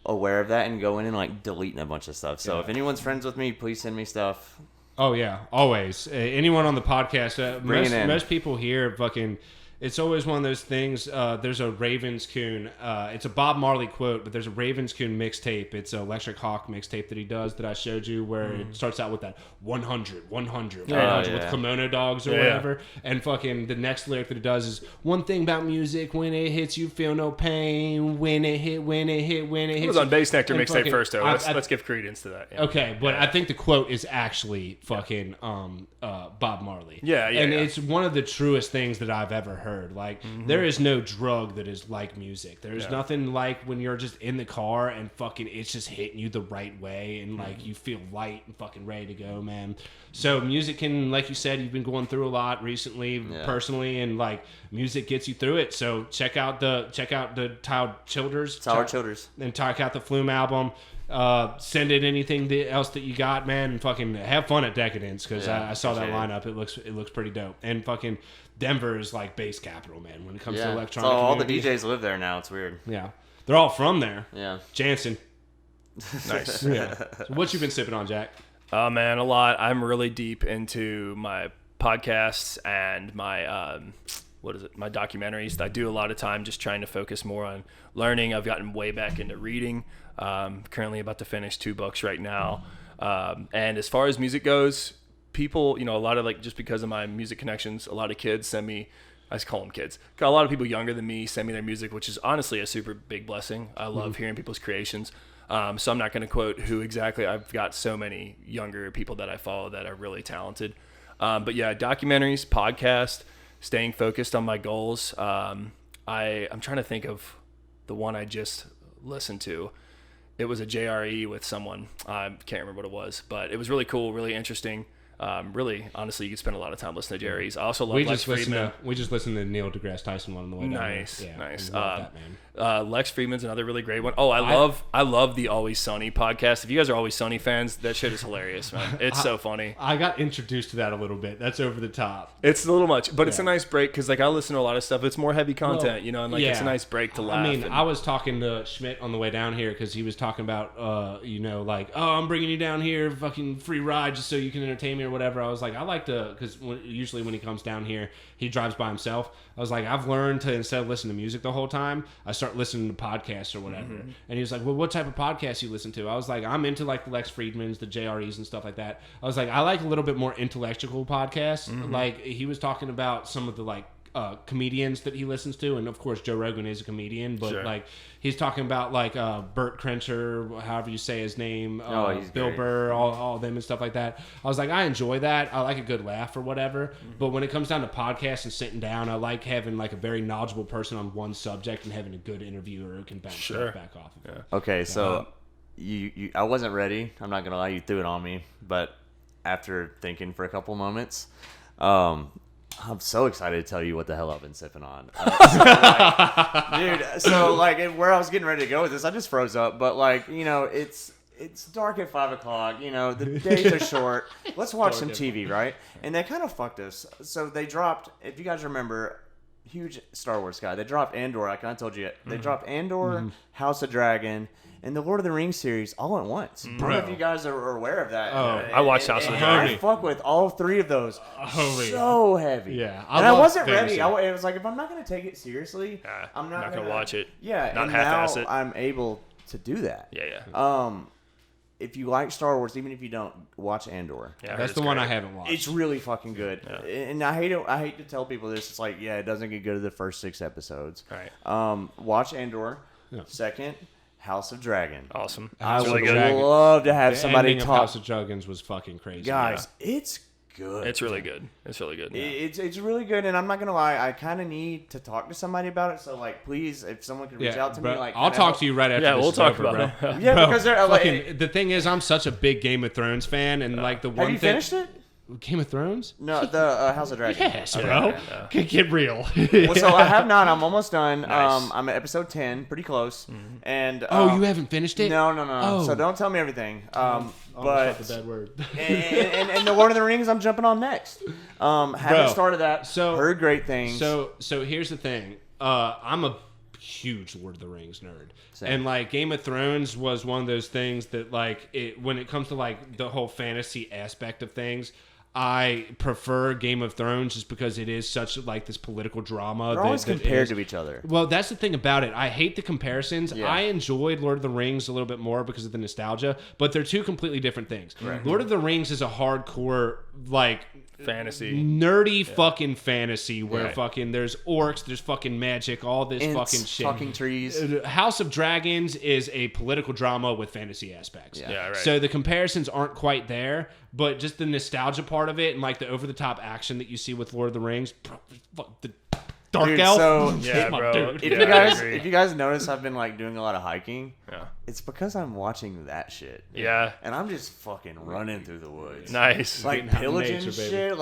aware of that and go in and like deleting a bunch of stuff. So if anyone's friends with me, please send me stuff. Oh yeah, always. Anyone on the podcast, most people here fucking. It's always one of those things. There's a Ravenscoon. It's a Bob Marley quote, but there's a Ravenscoon mixtape. It's an Electric Hawk mixtape that he does that I showed you, where it starts out with that 100 with kimono dogs or whatever. And fucking the next lyric that he does is, one thing about music, when it hits you feel no pain. When it hits. It was on Bass Nectar mixtape first, though. Let's give credence to that. Yeah. Okay, but I think the quote is actually fucking Bob Marley. Yeah. And it's one of the truest things that I've ever heard. Like, there is no drug that is like music. There's nothing like when you're just in the car and fucking it's just hitting you the right way and like you feel light and fucking ready to go, man. So music can, like you said, you've been going through a lot recently, personally, and like music gets you through it. So check out the Tyler Childers. And check out the Flume album. Send in anything else that you got, man, and fucking have fun at Decadence, because I saw that lineup. It looks pretty dope. And fucking Denver is like base capital, man, when it comes to electronic. So all the DJs live there now. It's weird. Yeah, they're all from there. Yeah, Jansen. Nice. Yeah. So what you been sipping on, Jack? Oh man, a lot. I'm really deep into my podcasts and my my documentaries. I do a lot of time just trying to focus more on learning. I've gotten way back into reading. Currently about to finish 2 books right now. And as far as music goes, people, a lot of just because of my music connections, a lot of kids send me, I just call them kids. A lot of people younger than me send me their music, which is honestly a super big blessing. I love hearing people's creations. So I'm not going to quote who exactly. I've got so many younger people that I follow that are really talented. But yeah, documentaries, podcast, staying focused on my goals. I'm trying to think of the one I just listened to. It was a JRE with someone. I can't remember what it was, but it was really cool, really interesting. Really, honestly, you could spend a lot of time listening to JREs. I also love Lex Friedman. We just listened to the Neil deGrasse Tyson one on the way down. Nice. Love that, man. Lex Friedman's another really great one. Oh, I love the Always Sunny podcast. If you guys are Always Sunny fans, that shit is hilarious, man. It's so funny. I got introduced to that a little bit. That's over the top. It's a little much, but it's a nice break because I listen to a lot of stuff. It's more heavy content, and it's a nice break to laugh. I mean, I was talking to Schmidt on the way down here because he was talking about, I'm bringing you down here, fucking free ride just so you can entertain me or whatever. I was like, I like to, because usually when he comes down here, he drives by himself. I was like, I've learned to, instead of listening to music the whole time, I start listening to podcasts or whatever. Mm-hmm. And he was like, well, what type of podcasts you listen to? I was like, I'm into like the Lex Friedmans, the JREs and stuff like that. I was like, I like a little bit more intellectual podcasts. Mm-hmm. Like he was talking about some of the comedians that he listens to, and of course Joe Rogan is a comedian, but he's talking about Bert Kreischer, however you say his name, Bill great. Burr, all of them and stuff like that. I was like, I enjoy that. I like a good laugh or whatever. Mm-hmm. But when it comes down to podcasts and sitting down, I like having a very knowledgeable person on one subject and having a good interviewer who can bounce stuff back off of it. Okay, so you I wasn't ready. I'm not gonna lie, you threw it on me, but after thinking for a couple moments, I'm so excited to tell you what the hell I've been sipping on. Where I was getting ready to go with this, I just froze up. But it's dark at 5 o'clock. The days are short. Let's watch some TV, right? And they kind of fucked us. So they dropped, if you guys remember, huge Star Wars guy. They dropped Andor. I kind of told you it. They dropped Andor, House of Dragon, and the Lord of the Rings series all at once. I don't know if you guys are aware of that. I watched House of the Dragon. I fuck with all 3 of those. So heavy. Yeah. I wasn't ready. It was like, if I'm not going to take it seriously, I'm not going to watch it. Yeah. Not and half-ass now it. I'm able to do that. Yeah. If you like Star Wars, even if you don't, watch Andor. Yeah, that's the one I haven't watched. It's really fucking good. Yeah. And I hate to tell people this. It's like, it doesn't get good at the first 6 episodes. Right. Watch Andor. Yeah. Second, House of Dragon. Awesome. I would love to have somebody talk. House of Dragons was fucking crazy. Guys, it's good. It's really good. It's really good. Yeah. It's really good, and I'm not gonna lie. I kind of need to talk to somebody about it. So please, if someone could reach out to me, I'll talk to you right after. Yeah, this we'll is talk over, about bro. it. Yeah, bro, because they're the thing is, I'm such a big Game of Thrones fan, and the one have you finished it? Game of Thrones? No, the House of Dragon. Yes, bro. Get real. Well, so I have not. I'm almost done. Nice. I'm at episode 10, pretty close. Mm-hmm. And you haven't finished it? No. Oh. So don't tell me everything. But the bad word. and the Lord of the Rings, I'm jumping on next. Haven't started that. So heard great things. So here's the thing. I'm a huge Lord of the Rings nerd. Same. And Game of Thrones was one of those things that when it comes to the whole fantasy aspect of things, I prefer Game of Thrones just because it is such this political drama. They're always compared to each other. Well, that's the thing about it. I hate the comparisons. Yeah. I enjoyed Lord of the Rings a little bit more because of the nostalgia, but they're 2 completely different things. Right. Lord of the Rings is a hardcore fantasy, nerdy fucking fantasy where fucking there's orcs, there's fucking magic, all this fucking shit. Talking trees. House of Dragons is a political drama with fantasy aspects. Yeah, right. So the comparisons aren't quite there, but just the nostalgia part of it and the over the top action that you see with Lord of the Rings, the Dark Elf. So yeah, bro. Dude. If you guys notice, I've been doing a lot of hiking. Yeah. It's because I'm watching that shit. Yeah. And I'm just fucking running through the woods. Nice. Pillaging nature, shit.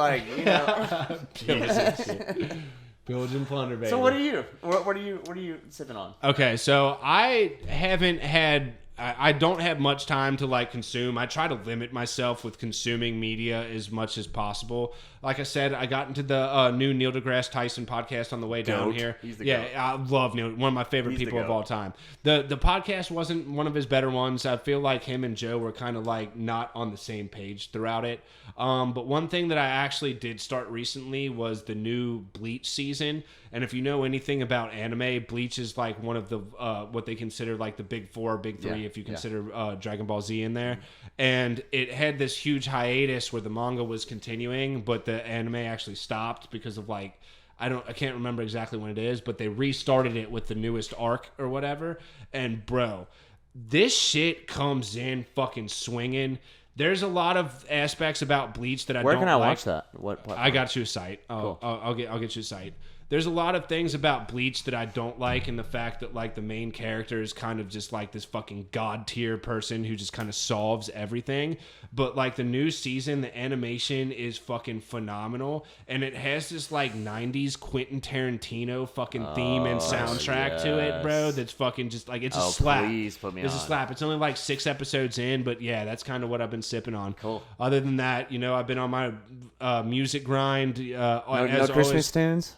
Pillage and plunder, baby. So what are you? What are you sipping on? Okay, so I haven't had. I don't have much time to consume. I try to limit myself with consuming media as much as possible. Like I said, I got into the new Neil deGrasse Tyson podcast on the way down here. He's the goat. I love Neil, one of my favorite people of all time. The podcast wasn't one of his better ones. I feel like him and Joe were kind of not on the same page throughout it. But one thing that I actually did start recently was the new Bleach season. And if you know anything about anime, Bleach is one of the what they consider the big 4, big 3 if you consider Dragon Ball Z in there. And it had this huge hiatus where the manga was continuing, but the anime actually stopped because of like, I can't remember exactly when it is, but they restarted it with the newest arc or whatever. And bro, this shit comes in fucking swinging. There's a lot of aspects about Bleach that I don't like. Where can I watch that? What platform? I got you a site. Cool. I'll get you a site. There's a lot of things about Bleach that I don't like, and the fact that like the main character is kind of just like this fucking god tier person who just kind of solves everything. But like the new season, the animation is fucking phenomenal, and it has this like 90s Quentin Tarantino fucking theme and soundtrack to it, bro. That's fucking just like it's a slap. Please put me It's on. a slap. It's only like 6 episodes in, but yeah, that's kind of what I've been sipping on. Cool. Other than that, I've been on my music grind. No As Christmas always. tunes?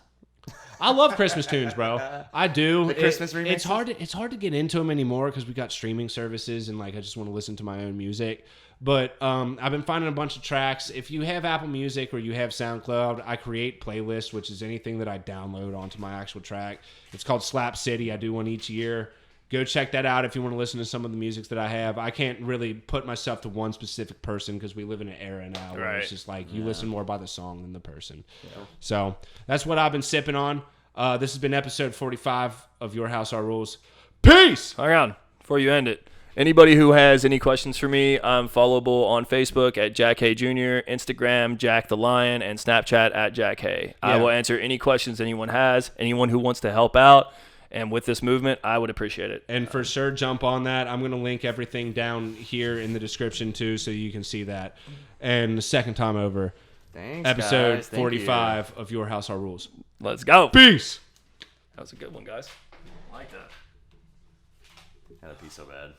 I love Christmas tunes, bro. I do. The Christmas remixes? It's hard to get into them anymore because we got streaming services and like I just want to listen to my own music. But I've been finding a bunch of tracks. If you have Apple Music or you have SoundCloud, I create playlists, which is anything that I download onto my actual track. It's called Slap City. I do one each year. Go check that out if you want to listen to some of the music that I have. I can't really put myself to one specific person because we live in an era now where it's just like you listen more by the song than the person. Yeah. So that's what I've been sipping on. This has been episode 45 of Your House, Our Rules. Peace! Hang on before you end it. Anybody who has any questions for me, I'm followable on Facebook at Jack Hay Jr., Instagram, Jack the Lion, and Snapchat at Jack Hay. I will answer any questions anyone has, anyone who wants to help out. And with this movement, I would appreciate it. And for sure, jump on that. I'm going to link everything down here in the description, too, so you can see that. And the second time over, Thanks, episode guys. Thank 45 of Your House, Our Rules. Let's go. Peace! That was a good one, guys. I like that. That'd be so bad.